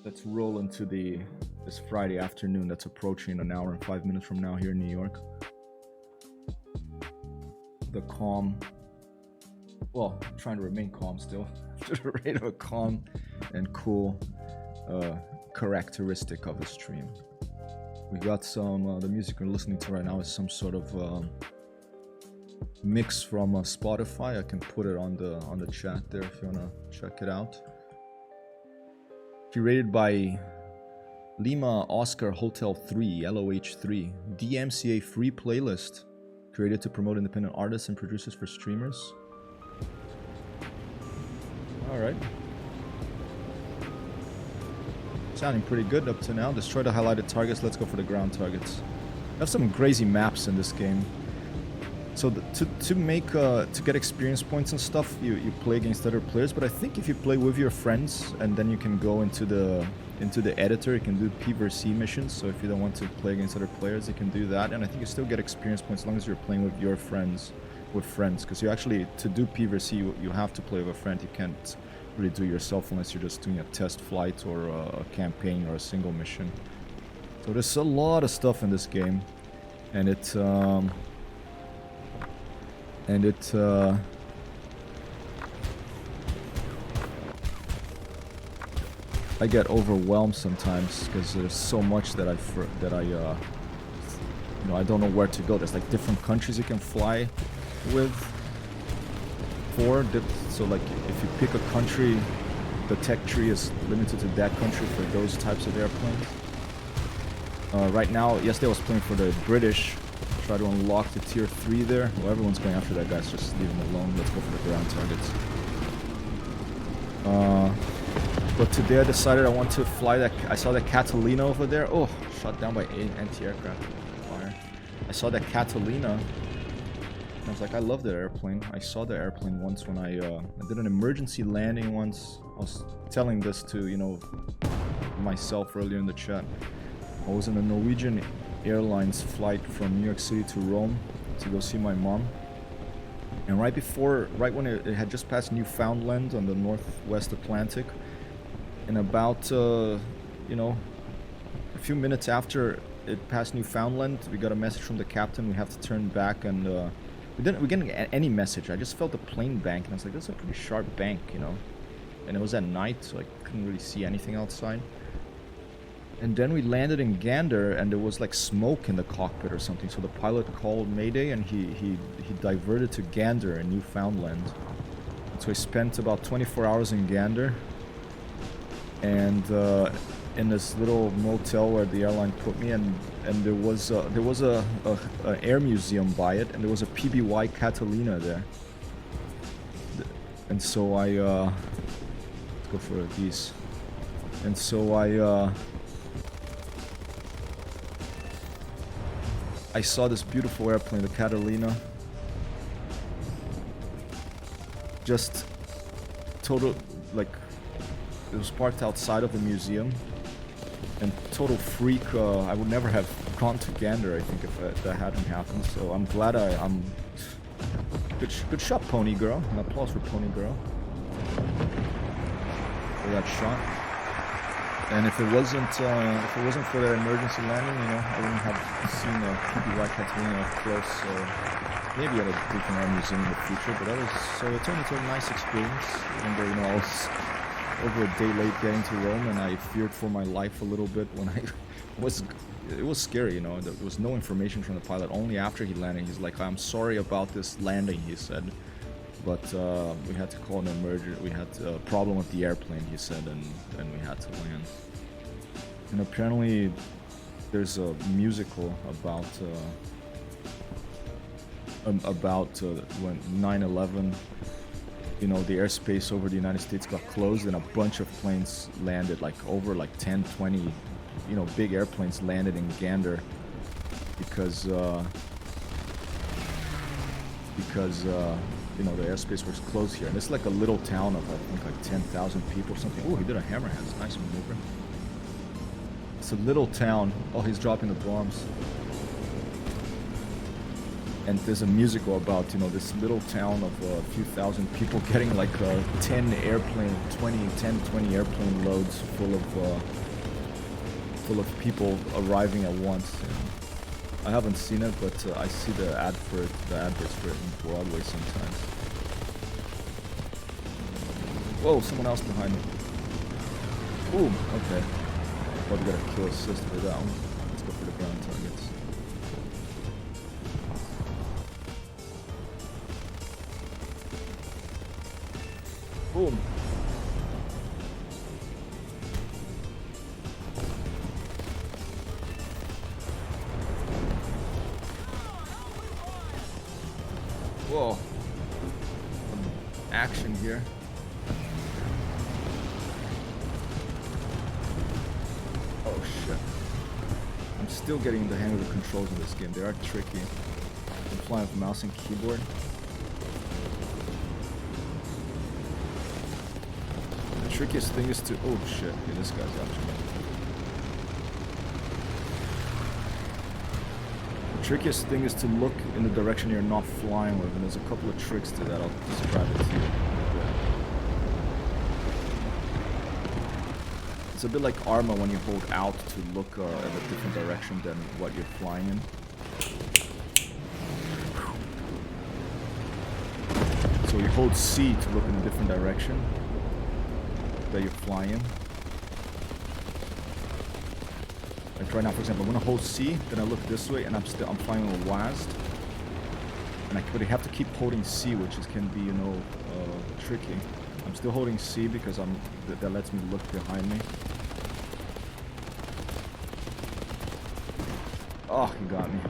let's roll into this Friday afternoon that's approaching an hour and 5 minutes from now here in New York. The calm, well, I'm trying to remain calm still. The rate of a calm and cool characteristic of a stream. We got some, the music we're listening to right now is some sort of mix from Spotify. I can put it on the chat there if you wanna check it out. Curated by Lima Oscar Hotel 3, LOH3, DMCA free playlist, created to promote independent artists and producers for streamers. Alright. Sounding pretty good up to now. Destroy the highlighted targets. Let's go for the ground targets. I have some crazy maps in this game. So to get experience points and stuff, you play against other players. But I think if you play with your friends and then you can go into the editor, you can do P vs C missions. So if you don't want to play against other players, you can do that. And I think you still get experience points as long as you're playing with your friends. Because you actually, to do P vs C, you have to play with a friend. You can't really do it yourself unless you're just doing a test flight or a campaign or a single mission. So there's a lot of stuff in this game, and I get overwhelmed sometimes because there's so much that I don't know where to go. There's like different countries you can fly with. So like if you pick a country, the tech tree is limited to that country for those types of airplanes. Right now, yesterday I was playing for the British. Try to unlock the tier 3 there. Well, everyone's going after that guy, so just leave him alone. Let's go for the ground targets. But today I decided I want to fly that. I saw that Catalina over there. Oh, shot down by anti-aircraft fire. I saw that Catalina. And I was like, I love that airplane. I saw the airplane once when I did an emergency landing once. I was telling this to, myself earlier in the chat. I was in a Norwegian Airlines flight from New York City to Rome to go see my mom. And right when it had just passed Newfoundland on the Northwest Atlantic, and about, a few minutes after it passed Newfoundland, we got a message from the captain. We have to turn back, and we didn't get any message. I just felt the plane bank, and I was like, that's a pretty sharp bank, And it was at night, so I couldn't really see anything outside. And then we landed in Gander, and there was like smoke in the cockpit or something. So the pilot called Mayday, and he diverted to Gander in Newfoundland. And so I spent about 24 hours in Gander, and in this little motel where the airline put me, and there was an air museum by it, and there was a PBY Catalina there. And so I let's go for these. And so I saw this beautiful airplane, the Catalina. Just total, like, it was parked outside of the museum. And total freak, I would never have gone to Gander, I think, if that hadn't happened. So I'm glad I'm... Good shot, Pony Girl. An applause for Pony Girl. For that shot. And if it wasn't for that emergency landing, you know, I wouldn't have seen PBY Catalina up close. Maybe at a different art museum in the future, but that was it turned into a nice experience. And you know, I was over a day late getting to Rome, and I feared for my life a little bit when it was scary, you know. There was no information from the pilot. Only after he landed, he's like, "I'm sorry about this landing," he said. But we had to call an emergency. We had a problem with the airplane, he said, and we had to land. And apparently, there's a musical about when 9/11. You know, the airspace over the United States got closed, and a bunch of planes landed, like over 10, 20, you know, big airplanes landed in Gander because you know, the airspace was closed here. And it's like a little town of, I think, like 10,000 people or something. Oh, he did a hammerhead. It's a nice maneuver. It's a little town. Oh, he's dropping the bombs. And there's a musical about, you know, this little town of a few thousand people getting like 10 airplane loads full of people arriving at once. And I haven't seen it, but I see the adverts for it in Broadway sometimes. Whoa, someone else behind me. Boom, okay. Probably got a kill assist for that one. Let's go for the ground targets. Boom. Whoa. Some action here. Oh shit. I'm still getting the hang of the controls in this game. They are tricky. I'm flying with mouse and keyboard. The trickiest thing is to... Oh shit. Yeah, this guy's after me. Trickiest thing is to look in the direction you're not flying with, and there's a couple of tricks to that. I'll describe it to you. It's a bit like Arma when you hold out to look at a different direction than what you're flying in. So you hold C to look in a different direction that you're flying in. Like right now, for example, I'm gonna hold C, then I look this way, and I'm flying with WASD, but I have to keep holding C, which can be, you know, tricky. I'm still holding C because that lets me look behind me. Oh, he got me.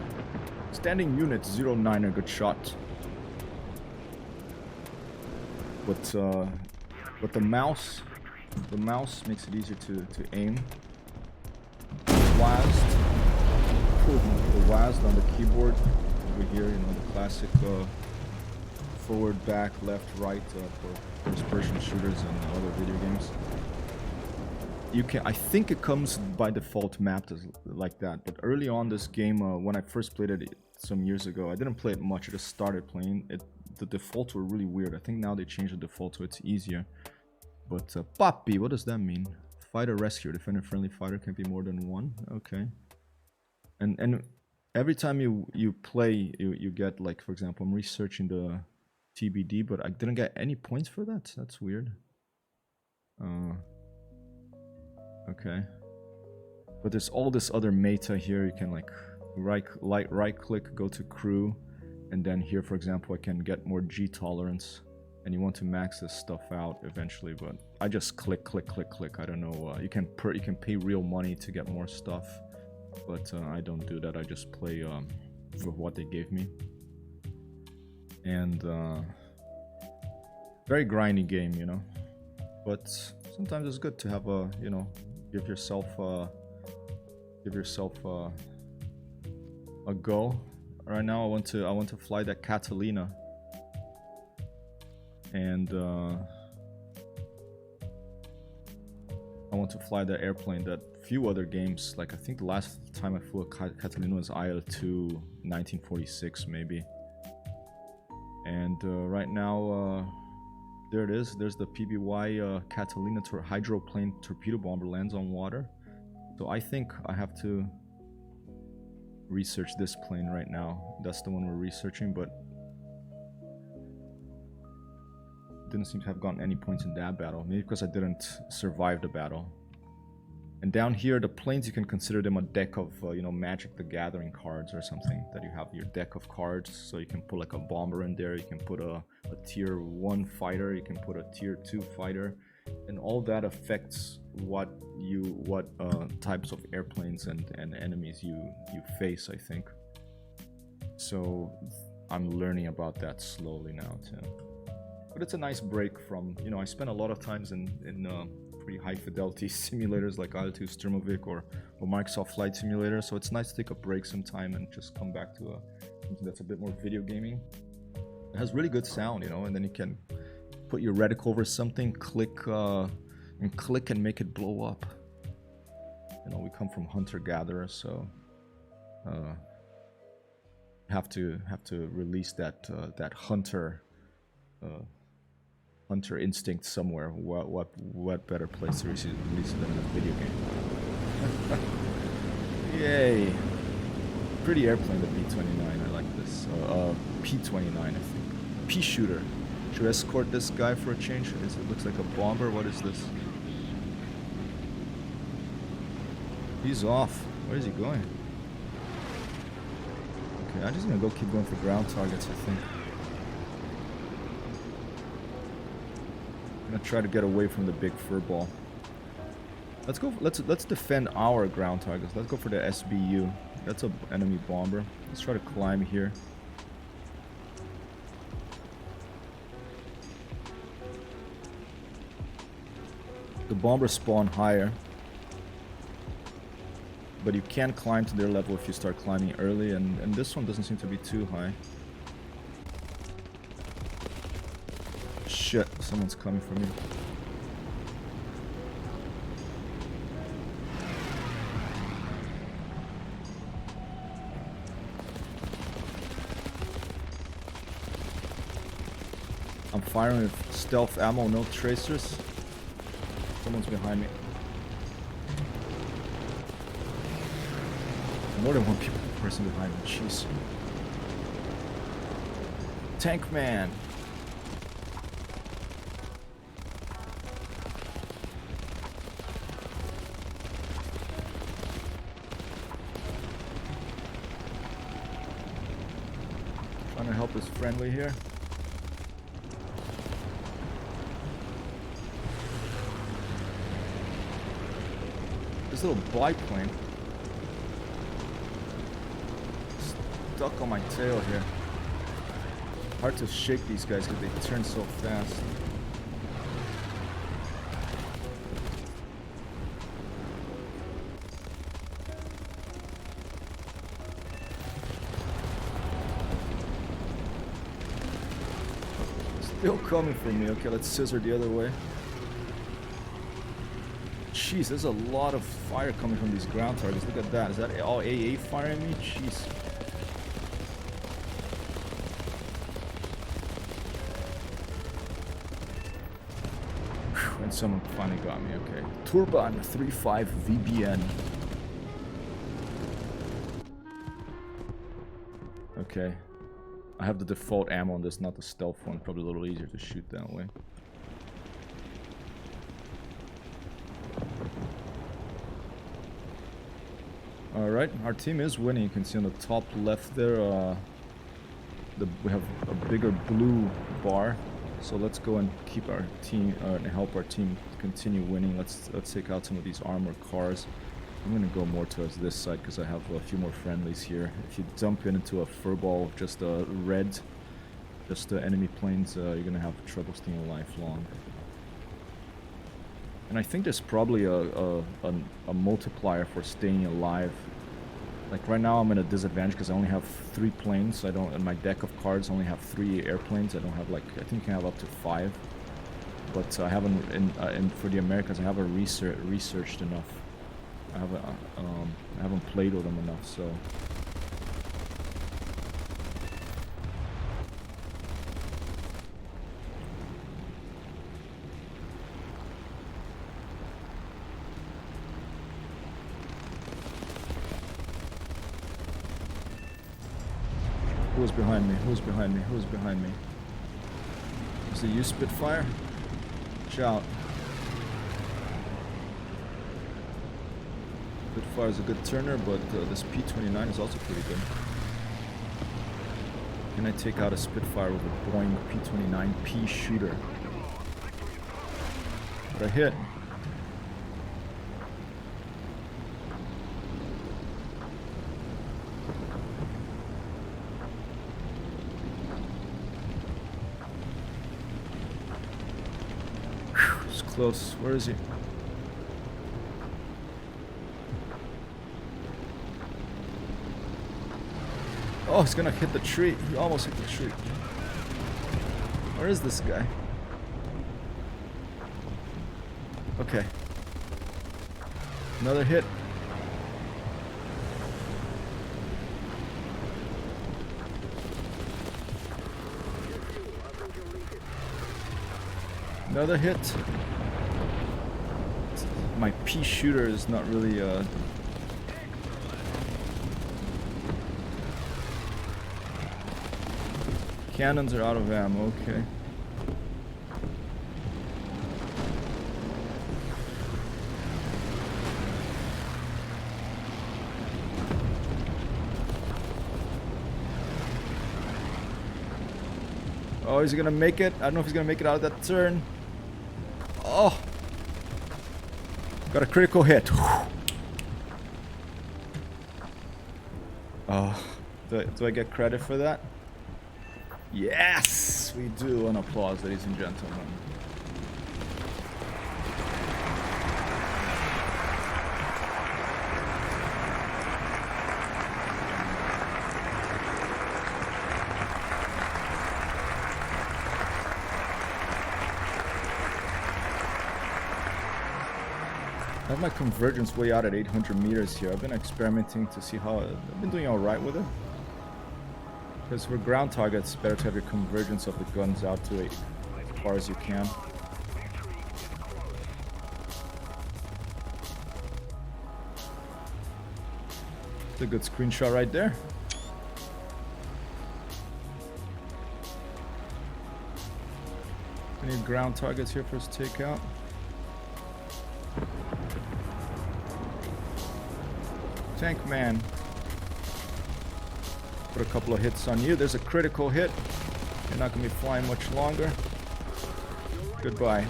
Standing unit 09, a good shot. But the mouse makes it easier to aim. WASD. The WASD on the keyboard over here, you know, the classic forward, back, left, right for first-person shooters and other video games. I think it comes by default mapped as like that. But early on this game, when I first played it some years ago, I didn't play it much. I just started playing it. The defaults were really weird. I think now they changed the default so it's easier. But Papi, what does that mean? Fighter rescue. Defender friendly fighter can be more than one. Okay. And every time you play, you get, like, for example, I'm researching the TBD, but I didn't get any points for that. That's weird. Okay. But there's all this other meta here. You can like right click, go to crew, and then here, for example, I can get more G tolerance. And you want to max this stuff out eventually, but I just click. I don't know. You can pay real money to get more stuff, but I don't do that. I just play with what they gave me. And very grindy game, you know. But sometimes it's good to have a, you know, give yourself a go. Right now, I want to fly that Catalina. And I want to fly that airplane that few other games, like I think the last time I flew a Catalina was IL-2 1946 maybe. And right now There it is. There's the PBY Catalina hydroplane torpedo bomber lands on water. So I think I have to research this plane right now. That's the one we're researching, but didn't seem to have gotten any points in that battle. Maybe because I didn't survive the battle. And down here, the planes, you can consider them a deck of, you know, Magic the Gathering cards or something. That you have your deck of cards, so you can put like a bomber in there, you can put a tier 1 fighter, you can put a tier 2 fighter, and all that affects what types of airplanes and enemies you face, I think. So I'm learning about that slowly now too. But it's a nice break from, you know, I spent a lot of times in pretty high fidelity simulators like IL-2 Sturmovik or Microsoft Flight Simulator, so it's nice to take a break sometime and just come back to something that's a bit more video gaming. It has really good sound, you know, and then you can put your reticle over something, click and make it blow up. You know, we come from hunter-gatherer, so have to release that hunter instinct somewhere. What better place to release it than in a video game? Yay! Pretty airplane, the B-29. I like this. P-29, I think. P-shooter. Should I escort this guy for a change? It looks like a bomber. What is this? He's off. Where is he going? Okay, I'm just gonna keep going for ground targets, I think. I'm gonna try to get away from the big fur ball. Let's go. Let's defend our ground targets. Let's go for the SBU. That's an enemy bomber. Let's try to climb here. The bombers spawn higher, but you can climb to their level if you start climbing early, and this one doesn't seem to be too high. Shit, someone's coming for me. I'm firing with stealth ammo, no tracers. Someone's behind me. More than one person behind me, jeez. Tank man. Trying to help his friendly here. This little biplane stuck on my tail here. Hard to shake these guys because they turn so fast. Still coming for me. Okay, let's scissor the other way. Jeez, there's a lot of fire coming from these ground targets. Look at that. Is that all AA firing me? Jeez. Whew, and someone finally got me. Okay. Turban 35 VBN. Okay. I have the default ammo on this, not the stealth one. Probably a little easier to shoot that way. Alright, our team is winning. You can see on the top left there, we have a bigger blue bar. So let's go and keep our team, and help our team continue winning. Let's take out some of these armored cars. I'm gonna go more towards this side because I have a few more friendlies here. If you dump into a furball of just red, just enemy planes, you're gonna have trouble staying alive long. And I think there's probably a multiplier for staying alive. Like right now I'm in a disadvantage because I only have 3 planes. I don't, in my deck of cards only have 3 airplanes. I don't have, like, I think you can have up to 5. But I haven't, and for the Americans I haven't researched enough. I haven't played with them enough, so. Who's behind me? Who's behind me? Who's behind me? Is it you, Spitfire? Watch out. Spitfire is a good turner, but this P29 is also pretty good. Can I take out a Spitfire with a Boeing P29P shooter? But I hit. Whew, it's close. Where is he? Oh, he's gonna hit the tree. He almost hit the tree. Where is this guy? Okay. Another hit. Another hit. My P shooter is not really cannons are out of ammo, okay. Oh, is he gonna make it? I don't know if he's gonna make it out of that turn. Oh! Got a critical hit. Oh, do I get credit for that? Yes, we do. An applause, ladies and gentlemen. I have my convergence way out at 800 meters here. I've been experimenting to see how I've been doing all right with it. Because for ground targets, it's better to have your convergence of the guns out to as far as you can. It's a good screenshot right there. Any ground targets here for us to take out? Tank man. Put a couple of hits on you. There's a critical hit. You're not going to be flying much longer. Goodbye.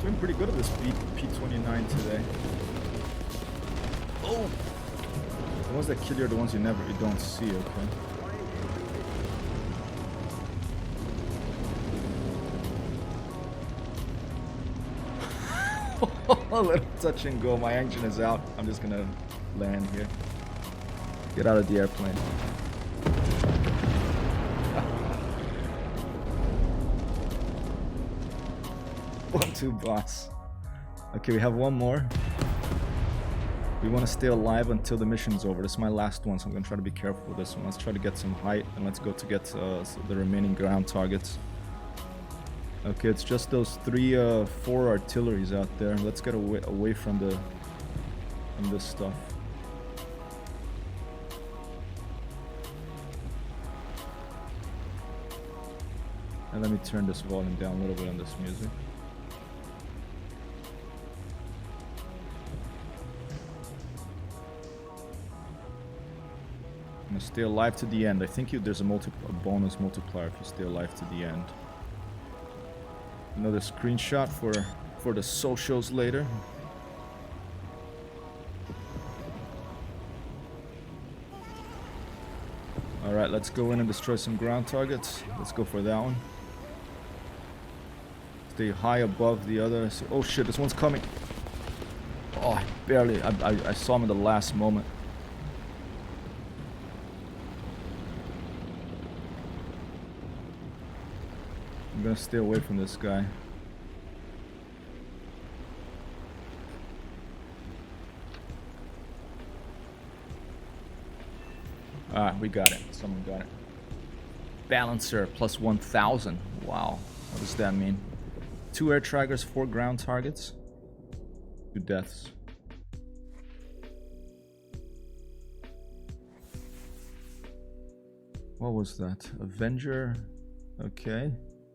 Doing pretty good at this P29 today. Oh! The ones that kill you are the ones you don't see, okay? A little touch and go. My engine is out. I'm just gonna land here. Get out of the airplane. One, two, boss. Okay, we have one more. We want to stay alive until the mission's over. This is my last one, so I'm gonna try to be careful with this one. Let's try to get some height, and let's go to get the remaining ground targets. Okay, it's just those 4 artilleries out there. Let's get away from this stuff. And let me turn this volume down a little bit on this music. I'm gonna stay alive to the end. I think there's a bonus multiplier if you stay alive to the end. Another screenshot for the socials later. Alright, let's go in and destroy some ground targets. Let's go for that one. Stay high above the other. Oh shit, this one's coming. Oh, barely. I saw him in the last moment. I'm gonna stay away from this guy. Ah, we got it. Someone got it. Balancer plus 1,000. Wow. What does that mean? 2 air trackers, 4 ground targets, 2 deaths. What was that? Avenger. Okay.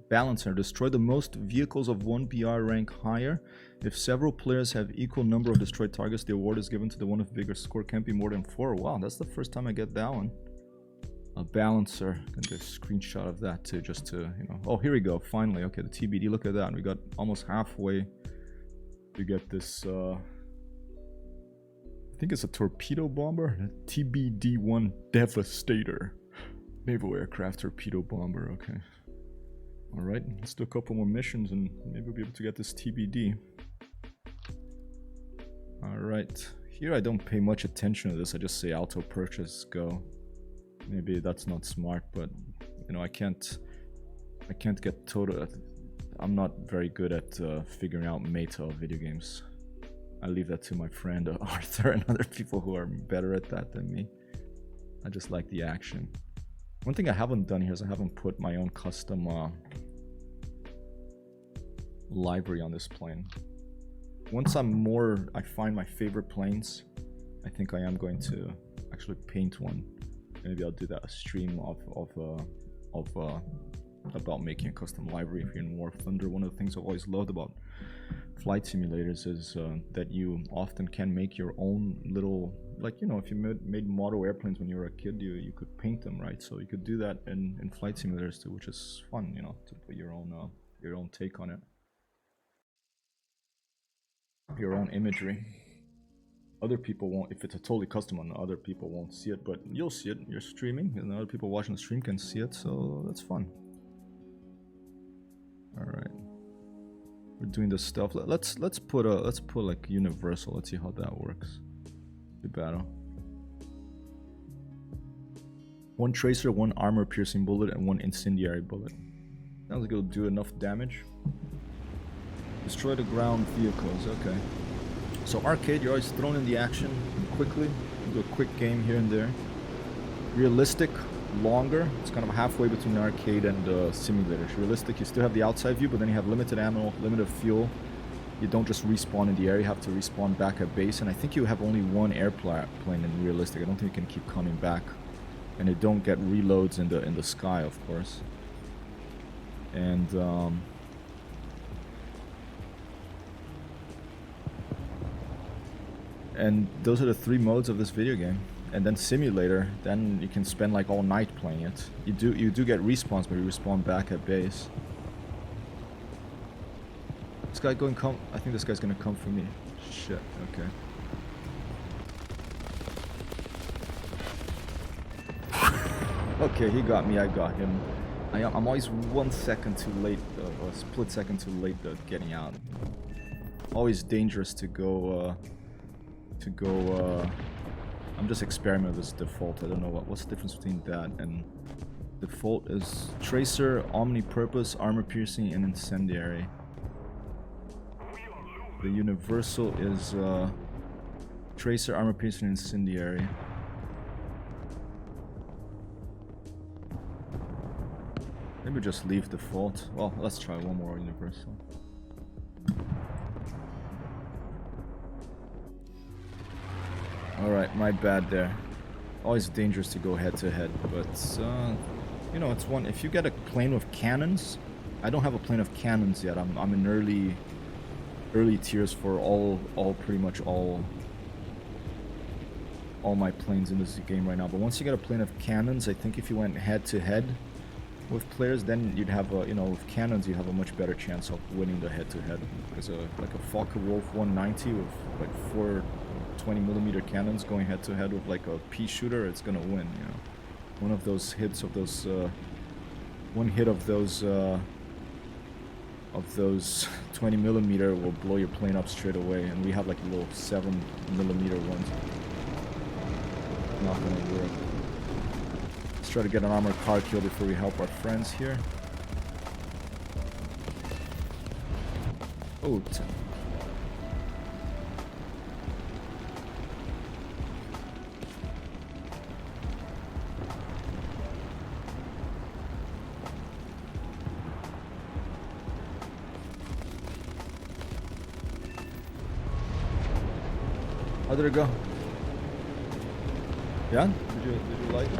Balancer. Destroy the most vehicles of 1 BR rank higher. If several players have equal number of destroyed targets, the award is given to the one with bigger score. Can't be more than 4. Wow, that's the first time I get that one. A balancer. Gonna get a screenshot of that too, just to, you know. Oh, here we go. Finally. Okay, the TBD. Look at that. We got almost halfway to get this. I think it's a torpedo bomber. The TBD-1 Devastator. Naval aircraft torpedo bomber. Okay. Alright, let's do a couple more missions and maybe we'll be able to get this TBD. Alright, here I don't pay much attention to this, I just say auto purchase, go. Maybe that's not smart, but you know, I can't get total. I'm not very good at figuring out meta of video games. I leave that to my friend Arthur and other people who are better at that than me. I just like the action. One thing I haven't done here is I haven't put my own custom library on this plane. Once I find my favorite planes, I think I am going to actually paint one. Maybe I'll do that a stream about making a custom library if you're in War Thunder. One of the things I've always loved about flight simulators is that you often can make your own little, like, you know, if you made model airplanes when you were a kid, you could paint them, right? So you could do that in flight simulators too, which is fun, you know, to put your own take on it, your own imagery. Other people won't, if it's a totally custom one, other people won't see it, but you'll see it. You're streaming, and other people watching the stream can see it, so that's fun. All right, we're doing this stuff. Let's put like universal. Let's see how that works. The battle. 1 tracer, 1 armor piercing bullet, and 1 incendiary bullet. Sounds like it'll do enough damage. Destroy the ground vehicles. Okay. So arcade, you're always thrown in the action quickly. Do a quick game here and there. Realistic, longer. It's kind of halfway between arcade and simulators. Realistic, you still have the outside view, but then you have limited ammo, limited fuel. You don't just respawn in the air, you have to respawn back at base. And I think you have only 1 airplane in realistic. I don't think you can keep coming back. And you don't get reloads in the sky, of course. And those are the 3 modes of this video game. And then simulator, then you can spend like all night playing it. You do get respawns, but you respawn back at base. This guy going come? I think this guy's gonna come for me. Shit. Okay. Okay, he got me. I got him. I'm always 1 second too late, or a split second too late getting out. Always dangerous to go. I'm just experimenting with this default. I don't know what's the difference between that and default is tracer, omnipurpose, armor piercing, and incendiary. The universal is tracer, armor piercing, and incendiary. Maybe just leave default. Well, let's try one more universal. Alright, my bad there. Always dangerous to go head to head, but you know, it's one. If you get a plane with cannons, I don't have a plane of cannons yet. I'm in early tiers for pretty much all my planes in this game right now. But once you get a plane of cannons, I think if you went head to head with players, then you'd have a, you know, with cannons you have a much better chance of winning the head to head. Because like a Focke-Wulf 190 with like 4 20mm cannons going head to head with like a pea shooter, it's gonna win, you know. One of those hits of those one hit of those 20mm will blow your plane up straight away, and we have like little 7mm ones. Not gonna work. Let's try to get an armored car kill before we help our friends here. Oh, how did it go? Yeah? Did you like it?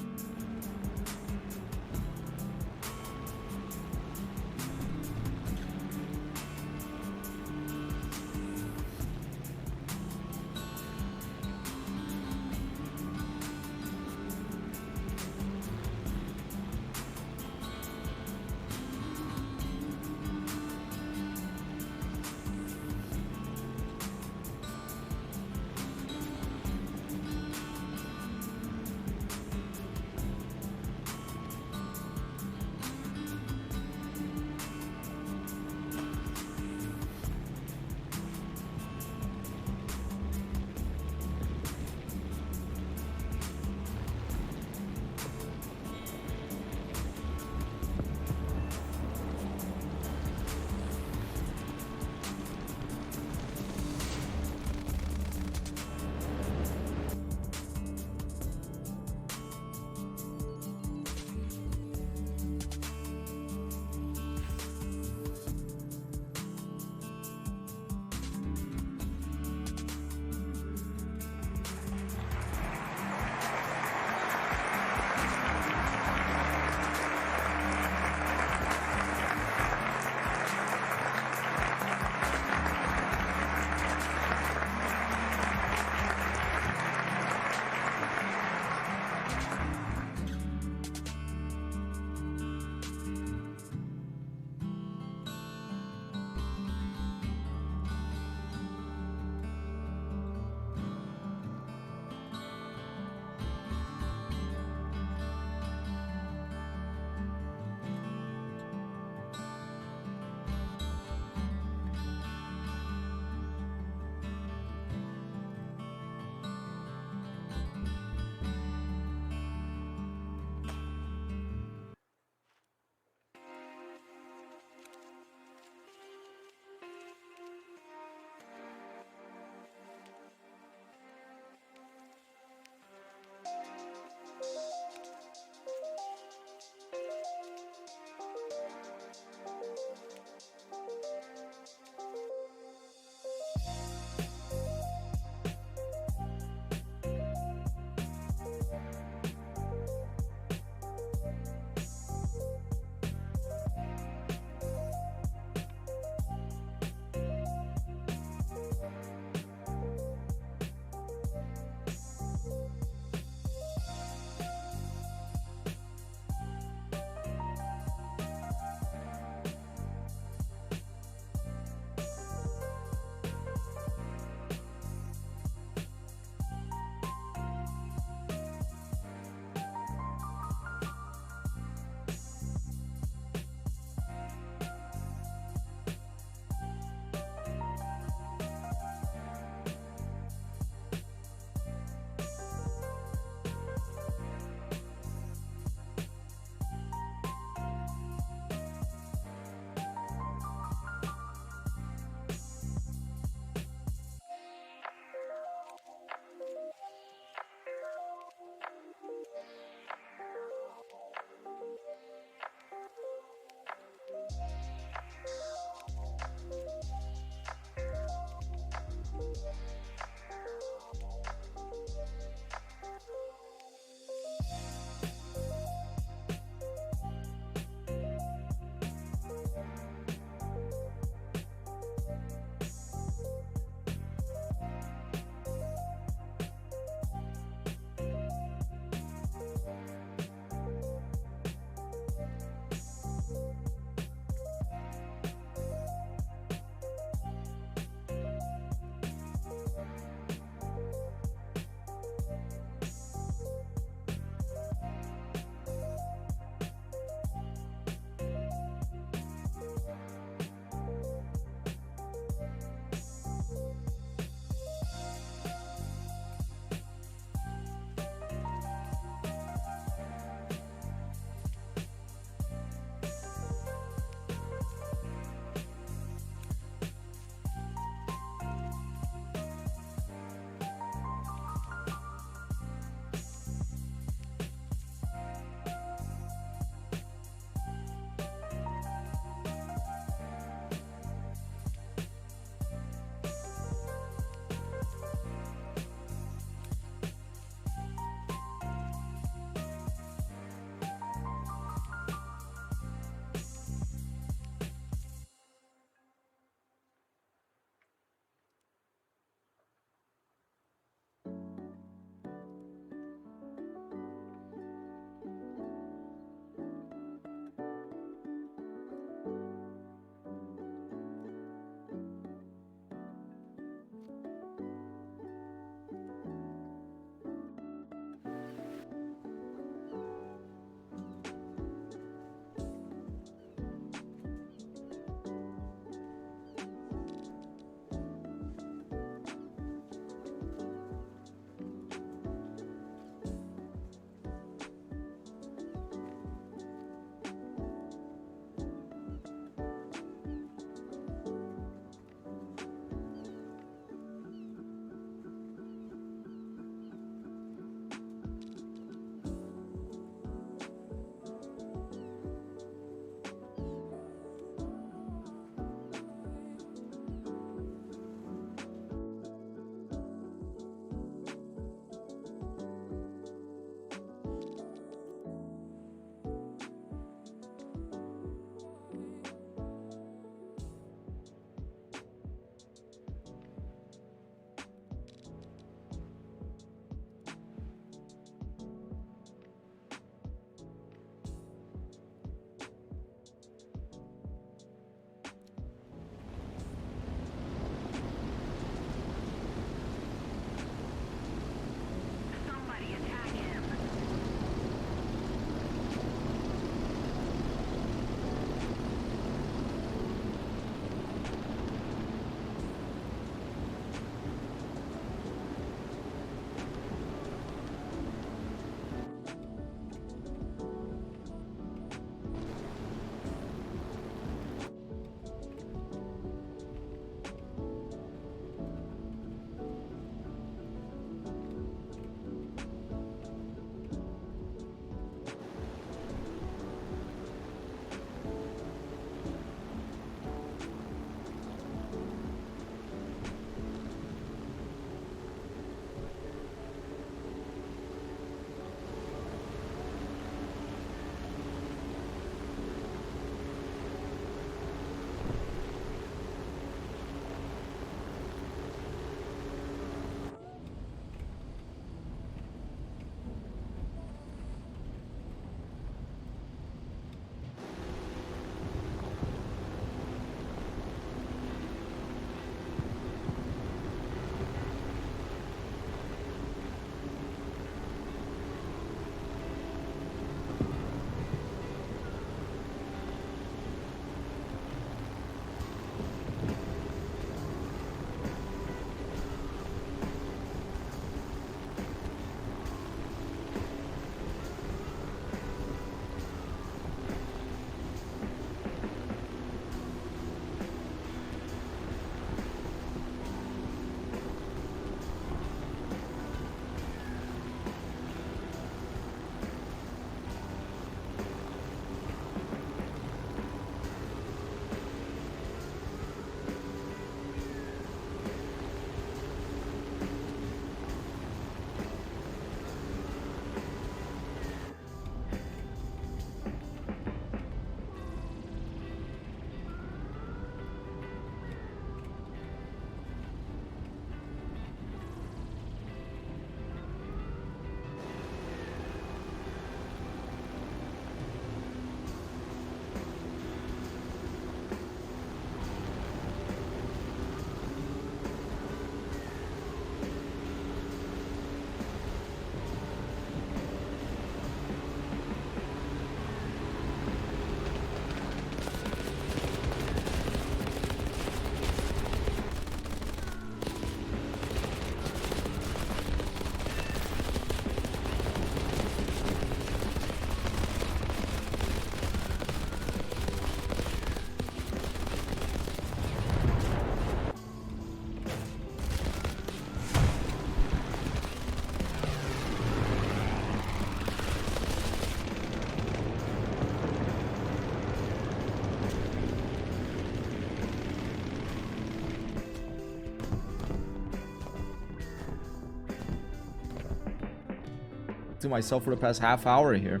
to myself for the past half hour here.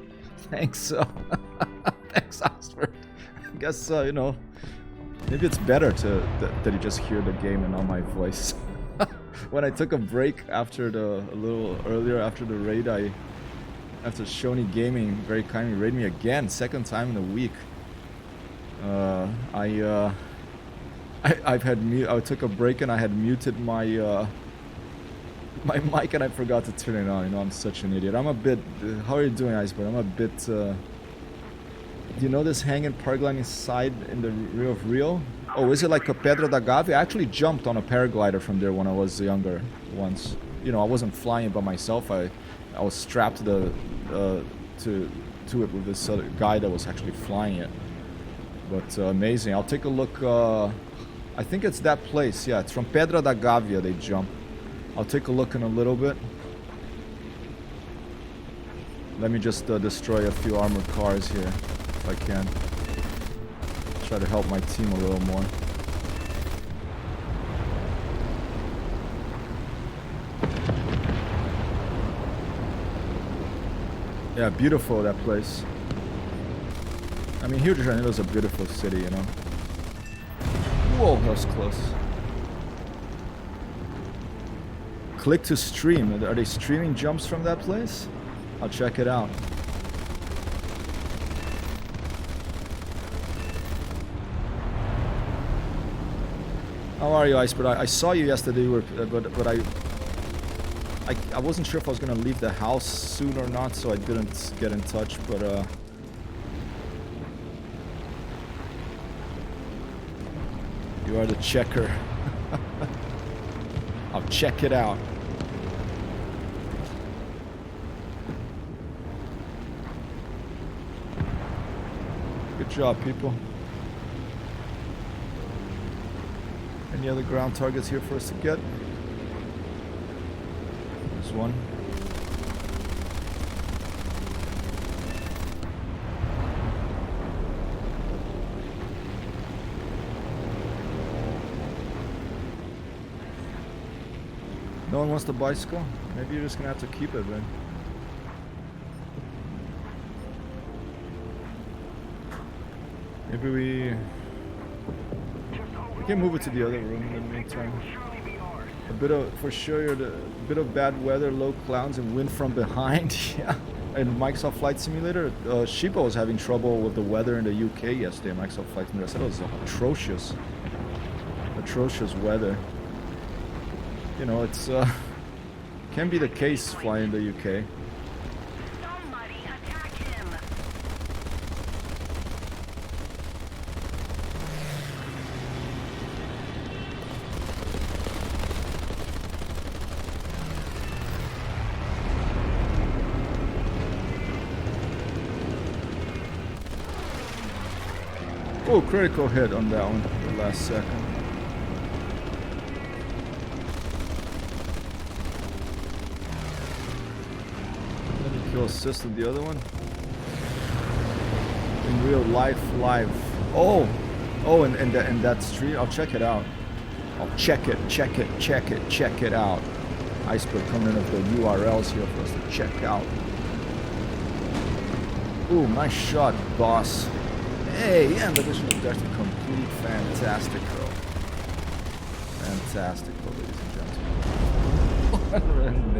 Thanks, thanks, Oxford. I guess, you know, maybe it's better that you just hear the game and not my voice. When I took a break after a little earlier after the raid, after Shoni Gaming very kindly raided me again, second time in a week. I took a break and I had muted my my mic and I forgot to turn it on. You know, I'm such an idiot. I'm a bit. How are you doing, Iceberg? I'm a bit. Do you know this hanging paragliding side in the Rio of Rio? Oh, is it like a Pedra da Gávea? I actually jumped on a paraglider from there when I was younger once. You know, I wasn't flying by myself. I was strapped to it with this other guy that was actually flying it. But amazing. I'll take a look. I think it's that place. Yeah, it's from Pedra da Gávea they jump. I'll take a look in a little bit. Let me just destroy a few armored cars here, if I can. Try to help my team a little more. Yeah, beautiful, that place. I mean, Rio de Janeiro is a beautiful city, you know. Whoa, that was close. Click to stream. Are they streaming jumps from that place? I'll check it out. How are you, Iceberg? I saw you yesterday, but I wasn't sure if I was gonna leave the house soon or not, so I didn't get in touch. But you are the checker. I'll check it out. Good job, people. Any other ground targets here for us to get? There's one. No one wants the bicycle? Maybe you're just gonna have to keep it, man. Maybe we can move it to the other room in the meantime. A bit of, for sure, a bit of bad weather, low clouds, and wind from behind. Yeah. In Microsoft Flight Simulator, Shiba was having trouble with the weather in the UK yesterday. Microsoft Flight Simulator, I said it was atrocious weather. You know, it's can be the case flying in the UK. Somebody attack him. Oh, critical hit on that one, the last second. Assist on the other one in real life live. Oh, and that street, I'll check it out. I'll check it out. Iceberg coming in with the URLs here for us to check out. Ooh, nice shot, boss. Hey, yeah, the mission objective complete. Fantastic, bro. Fantastic, ladies and gentlemen.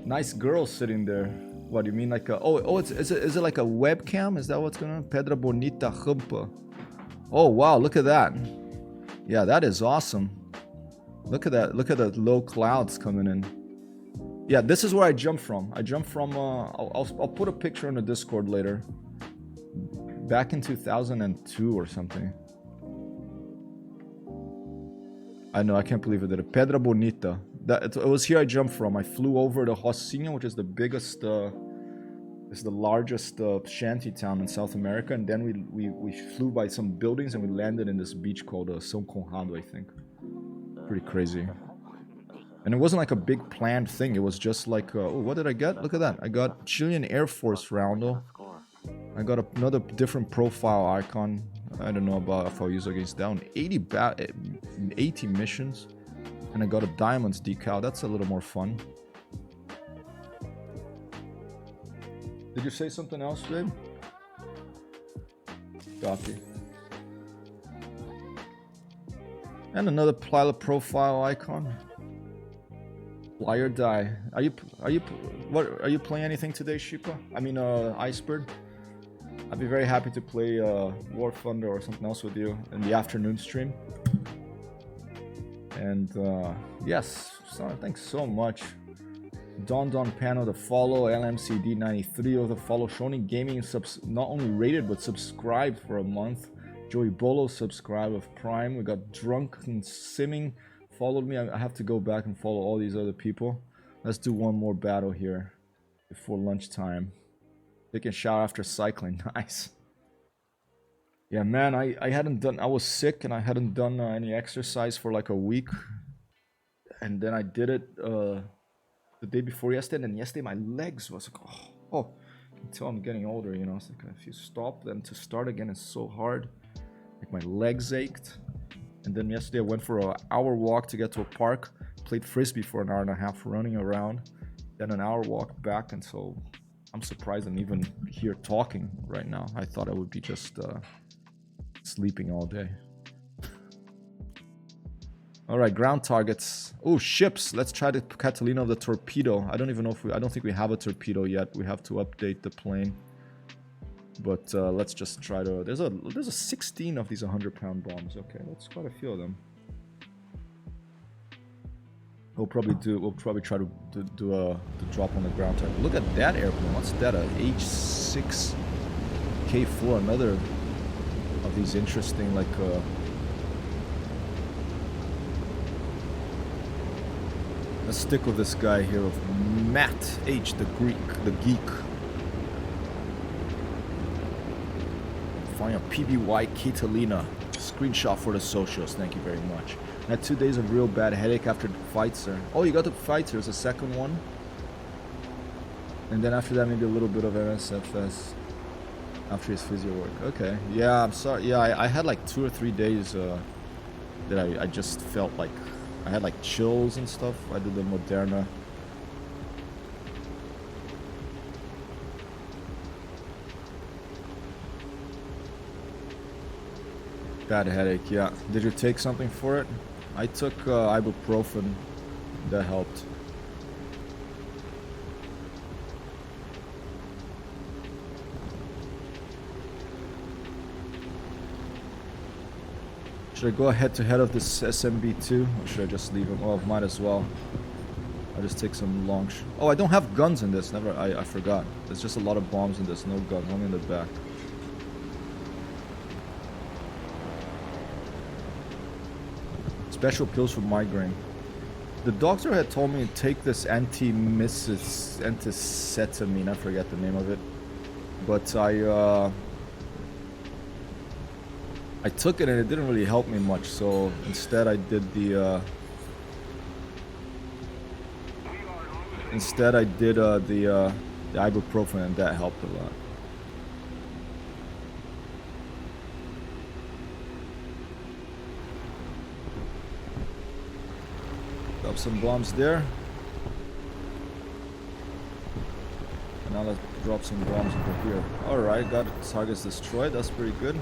Nice girl sitting there. What do you mean, like a... Oh, is it like a webcam? Is that what's going on? Pedra Bonita Rampa. Oh, wow, look at that. Yeah, that is awesome. Look at that. Look at the low clouds coming in. Yeah, this is where I jumped from. I jumped from... I'll put a picture in the Discord later. Back in 2002 or something. I know, I can't believe I did it. Pedra Bonita. It was here I jumped from. I flew over the Rocinha, which is the biggest, is the largest shanty town in South America, and then we flew by some buildings and we landed in this beach called São Conrado, I think. Pretty crazy. And it wasn't like a big planned thing. It was just like, oh, what did I get? Look at that. I got Chilean Air Force Roundo. I got another different profile icon. I don't know about if I'll use against that one. 80 missions. And I got a diamonds decal. That's a little more fun. Did you say something else, babe? Copy. And another pilot profile icon. Fly or die. Are you playing anything today, Shipa? I mean, Icebird. I'd be very happy to play War Thunder or something else with you in the afternoon stream. And yes, son, thanks so much. Don Pano the follow, LMCD93 of the follow, Shonen Gaming not only rated but subscribed for a month. Joey Bolo subscribed with Prime. We got Drunk and Simming followed me. I have to go back and follow all these other people. Let's do one more battle here before lunchtime. Taking a shower after cycling. Nice. Yeah, man, I was sick and I hadn't done any exercise for like a week. And then I did it the day before yesterday, and then yesterday my legs was like, oh, I can tell I'm getting older, you know. It's like if you stop, then to start again is so hard. Like my legs ached. And then yesterday I went for an hour walk to get to a park, played frisbee for an hour and a half running around, then an hour walk back, and so I'm surprised I'm even here talking right now. I thought I would be just sleeping all day. Alright, ground targets. Oh, ships. Let's try the Catalina of the torpedo. I don't even know if I don't think we have a torpedo yet. We have to update the plane. But let's just try to... There's a 16 of these 100-pound bombs. Okay, that's quite a few of them. We'll probably try to do a drop on the ground target. Look at that airplane. What's that? A H6K4. Another of these interesting, like... Let's stick with this guy here of Matt H, the geek. Find a PBY Catalina. Screenshot for the socials. Thank you very much. I had 2 days of real bad headache after the fight, sir. Oh, you got the fight, sir. It's the second one. And then after that, maybe a little bit of MSFS after his physio work. Okay. Yeah, I'm sorry. Yeah, I had like 2 or 3 days that I just felt like I had like chills and stuff. I did the Moderna. Bad headache, yeah. Did you take something for it? I took ibuprofen. That helped. Should I go head to head of this SMB2? Or should I just leave him? Oh, might as well. I'll just take some long oh, I don't have guns in this. Never. I forgot. There's just a lot of bombs in this. No guns. Only in the back. Special pills for migraine. The doctor had told me to take this anticetamine. I forget the name of it. But I took it and it didn't really help me much, so instead I did the ibuprofen, and that helped a lot. Drop some bombs there. And now let's drop some bombs over here. Alright, got targets destroyed, that's pretty good.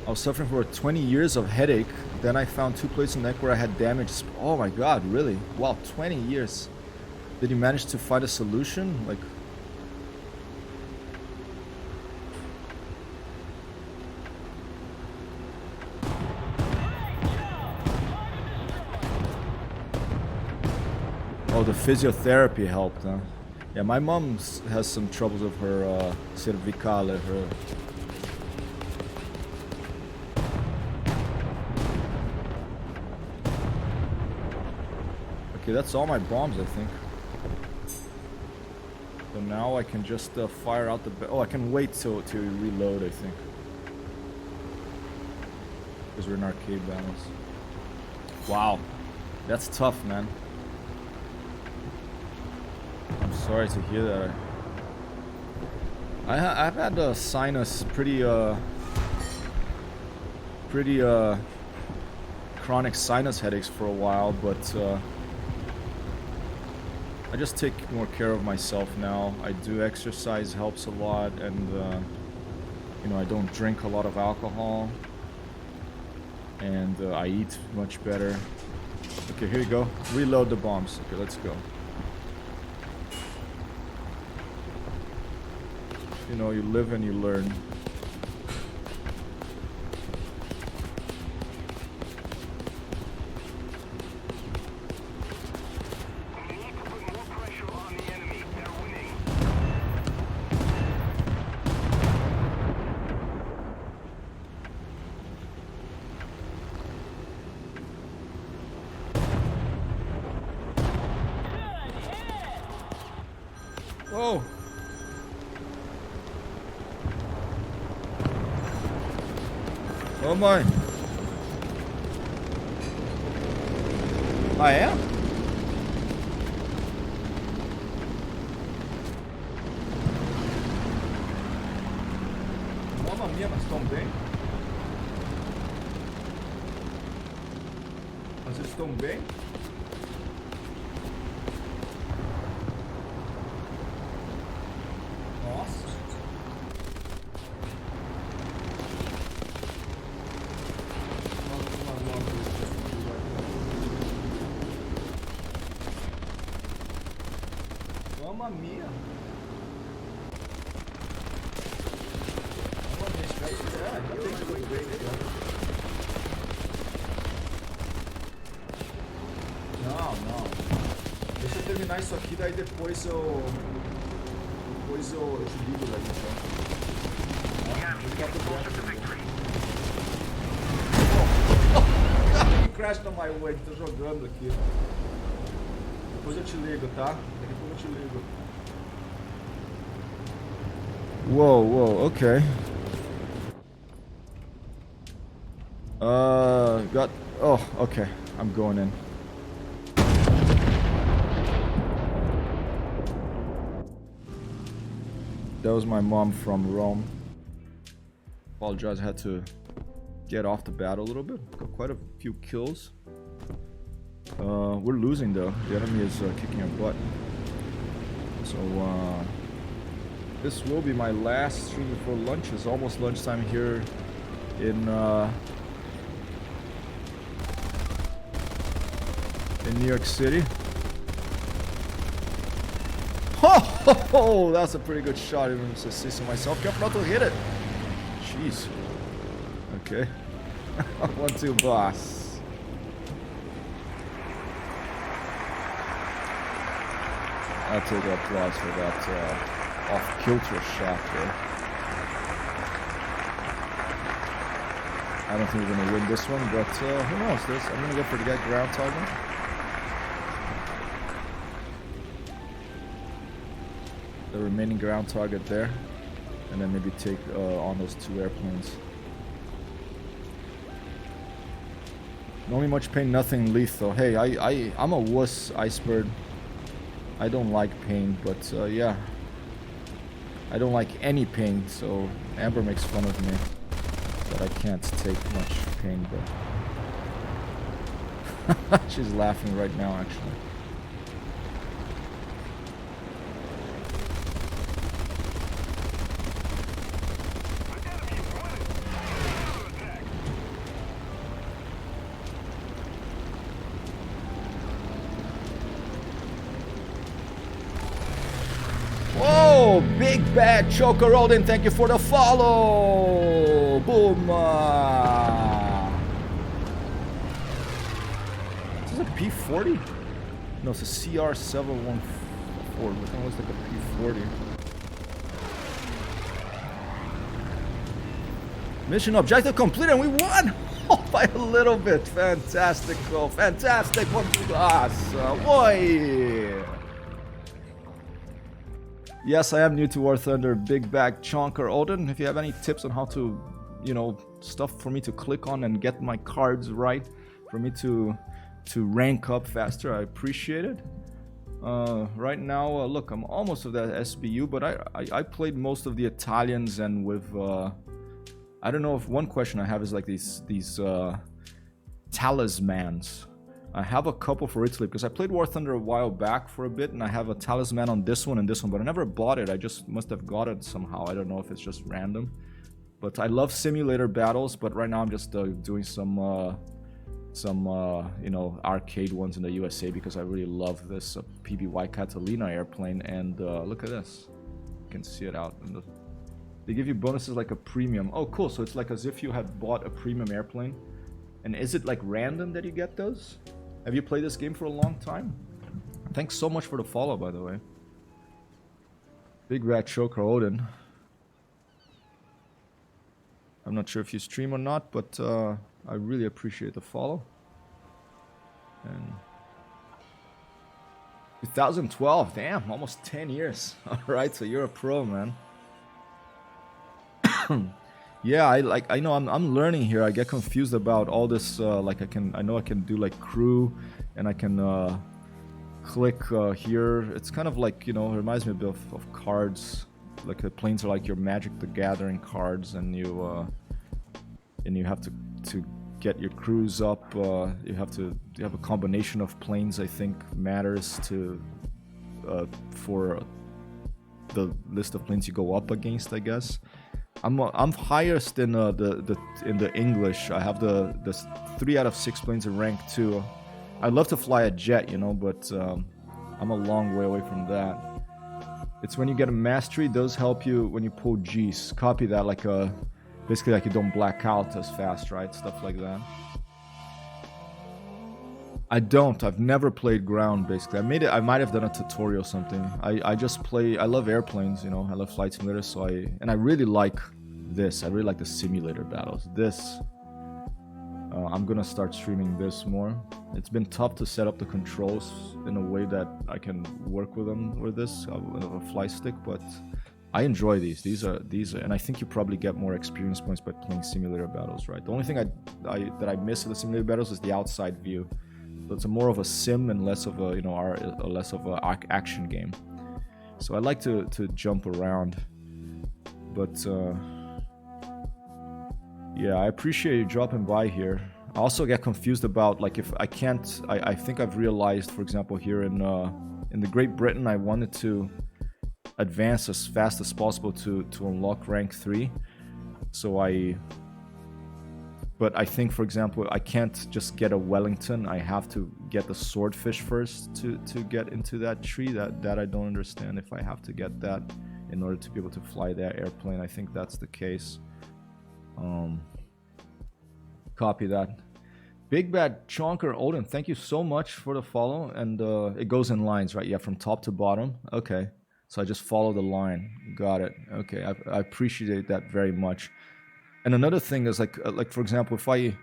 I was suffering for 20 years of headache. Then I found 2 places in the neck where I had damage. Oh my god, really? Wow, 20 years. Did you manage to find a solution? Like... Oh, the physiotherapy helped, huh? Yeah, my mom has some troubles with her cervicale, her... Okay, that's all my bombs, I think. So now I can just fire out the... Oh, I can wait to reload, I think. Because we're in arcade balance. Wow. That's tough, man. I'm sorry to hear that. I've had a sinus pretty chronic sinus headaches for a while, but I just take more care of myself now. I do exercise, helps a lot, and you know, I don't drink a lot of alcohol, and I eat much better. Okay, here you go. Reload the bombs. Okay, let's go. You know, you live and you learn. Whoa! Oh my! I am? Mamma mia, mas estão bem? Mas eles estão bem? Nossa! Mamma mia! Não, não. Deixa eu terminar isso aqui, daí depois eu te ligo daí, então. Crash na my way, tô jogando aqui. Depois eu te ligo, tá? Daqui a pouco eu te ligo. Whoa, whoa, okay. Got... Oh, okay. I'm going in. That was my mom from Rome. Apologize, I had to get off the bat a little bit. Got quite a few kills. We're losing though. The enemy is kicking our butt. So this will be my last stream before lunch. It's almost lunchtime here in New York City. Oh, that's a pretty good shot. Even assisting myself. Careful not to hit it. Jeez. Okay. 1-2 boss. I'll take applause for that off-kilter shot there. I don't think we're gonna win this one, but who knows? I'm gonna go for the ground target. The remaining ground target there, and then maybe take on those two airplanes. Not much pain, nothing lethal. Hey, I'm a wuss, Iceberg. I don't like pain, but yeah, I don't like any pain. So Amber makes fun of me that I can't take much pain, but she's laughing right now, actually. Big Bad Choker Rolden, thank you for the follow. Boom. Is this a P40? No, it's a CR714. Looking almost like a P40. Mission objective completed, and we won. Oh, by a little bit. Fantastic, bro. Fantastic. One to us. Boy. Yes, I am new to War Thunder, Big Bag Chonker Odin. If you have any tips on how to, you know, stuff for me to click on and get my cards right, for me to rank up faster, I appreciate it. Right now, look, I'm almost of that SBU, but I played most of the Italians, and with I don't know if one question I have is like these talismans. I have a couple for Italy because I played War Thunder a while back for a bit, and I have a talisman on this one and this one, but I never bought it. I just must have got it somehow. I don't know if it's just random. But I love simulator battles, but right now I'm just doing some you know, arcade ones in the USA because I really love this PBY Catalina airplane. And look at this. You can see it out in the... They give you bonuses like a premium. Oh, cool. So it's like as if you had bought a premium airplane. And is it like random that you get those? Have you played this game for a long time? Thanks so much for the follow, by the way. Big Rat Choker Odin. I'm not sure if you stream or not, but I really appreciate the follow. And 2012, damn, almost 10 years. All right, so you're a pro, man. Yeah, I know I'm learning here. I get confused about all this. Like I know I can do like crew, and I can click here. It's kind of like, you know, it reminds me a bit of cards. Like the planes are like your Magic the Gathering cards, and you have to get your crews up. You have a combination of planes. I think matters to for the list of planes you go up against, I guess. I'm highest in the English. I have the 3 out of 6 planes in rank 2. I'd love to fly a jet, you know, but I'm a long way away from that. It's when you get a mastery, those help you when you pull G's. Copy that, like basically like you don't black out as fast, right? Stuff like that. I don't. I've never played ground, basically. I might have done a tutorial or something. I just play... I love airplanes, you know. I love flight simulators, so and I really like this. I really like the simulator battles. This... I'm gonna start streaming this more. It's been tough to set up the controls in a way that I can work with them with this, with a fly stick, but I enjoy these. These are, and I think you probably get more experience points by playing simulator battles, right? The only thing that I miss of the simulator battles is the outside view. So it's more of a sim and less of a, you know, less of a action game. So I like to jump around, but yeah, I appreciate you dropping by here. I also get confused about, like, if I can't. I think I've realized, for example, here in the Great Britain, I wanted to advance as fast as possible to unlock rank 3. But I think, for example, I can't just get a Wellington. I have to get the Swordfish first to get into that tree. That I don't understand, if I have to get that in order to be able to fly that airplane. I think that's the case. Copy that. Big Bad Chonker Odin, thank you so much for the follow. And it goes in lines, right? Yeah, from top to bottom. Okay, so I just follow the line. Got it. Okay, I appreciate that very much. And another thing is, like for example, if I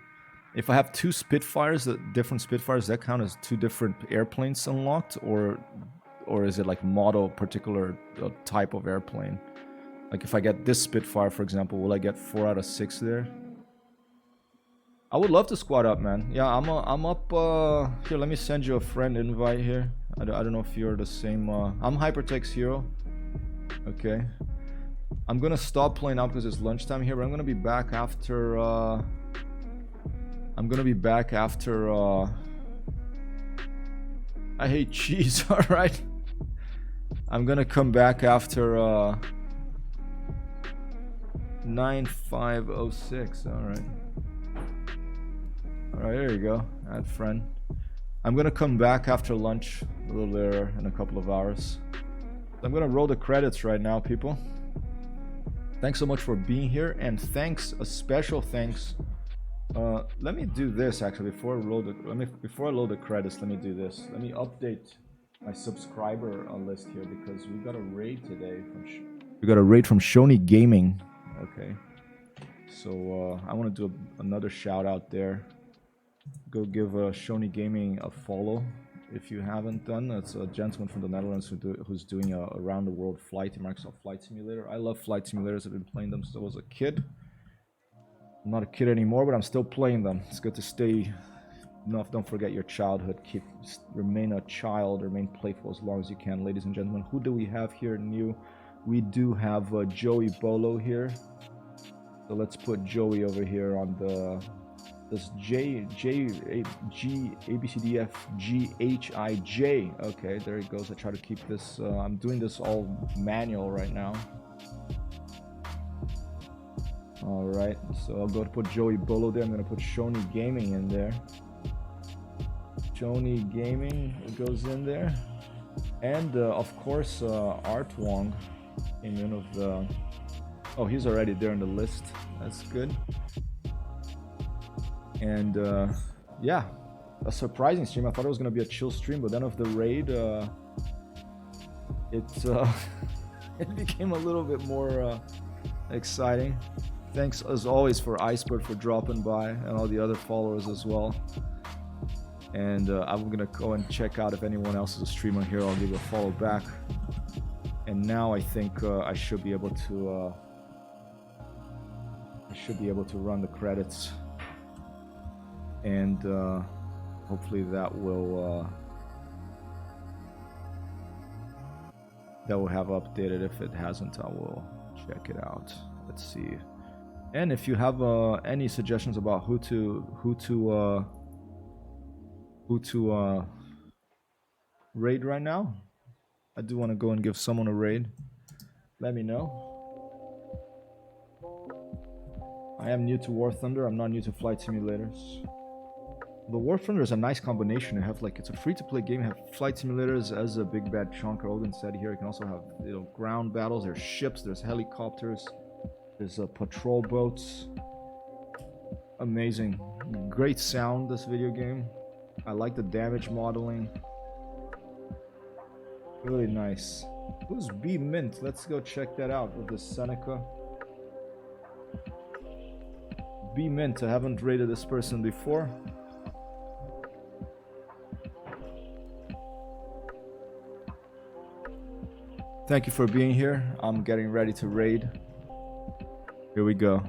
have 2 Spitfires, different Spitfires, that count as 2 different airplanes unlocked, or is it like model particular type of airplane? Like if I get this Spitfire, for example, will I get 4 out of 6 there? I would love to squad up, man. Yeah, I'm up. Here, let me send you a friend invite here. I don't know if you're the same. I'm Hypertexthero. Okay. I'm gonna stop playing out because it's lunchtime here, but I'm gonna be back after. I hate cheese. All right. I'm gonna come back after 9506. All right. Alright, there you go. Add friend. I'm gonna come back after lunch a little later in a couple of hours. I'm gonna roll the credits right now, people. Thanks so much for being here, and thanks, a special thanks. Let me do this actually before I load the credits. Let me do this. Let me update my subscriber list here, because we got a raid today from Shoni Gaming. Okay, so I want to do another shout out there. Go give Shoni Gaming a follow if you haven't done. It's a gentleman from the Netherlands who's doing a around the world flight in Microsoft Flight Simulator. I love flight simulators. I've been playing them since I was a kid. I'm not a kid anymore, but I'm still playing them. It's good to stay. No, don't forget your childhood. Remain a child. Remain playful as long as you can, ladies and gentlemen. Who do we have here new? We do have Joey Bolo here. So let's put Joey over here on This ABCDFGHIJ. Okay, there it goes. I try to keep this. I'm doing this all manual right now. All right, so I'll go to put Joey Bolo there. I'm gonna put Shoni Gaming in there. Shoni Gaming goes in there, and of course Art Wong came in of the. Oh, he's already there in the list. That's good. And yeah, a surprising stream. I thought it was gonna be a chill stream, but then of the raid, it it became a little bit more exciting. Thanks as always for Iceberg for dropping by and all the other followers as well. And I'm gonna go and check out if anyone else is a streamer here. I'll give a follow back. And now I think I should be able to run the credits. And hopefully that will have updated. If it hasn't, I will check it out. Let's see. And if you have any suggestions about who to raid right now, I do want to go and give someone a raid. Let me know. I am new to War Thunder. I'm not new to flight simulators. The War Thunder is a nice combination. You have like, it's a free-to-play game. You have flight simulators as a big bad chunk. Odin said here. You can also have, you know, ground battles. There's ships. There's helicopters. There's patrol boats. Amazing. Great sound, this video game. I like the damage modeling. Really nice. Who's B Mint? Let's go check that out with the Seneca. B Mint. I haven't rated this person before. Thank you for being here. I'm getting ready to raid. Here we go.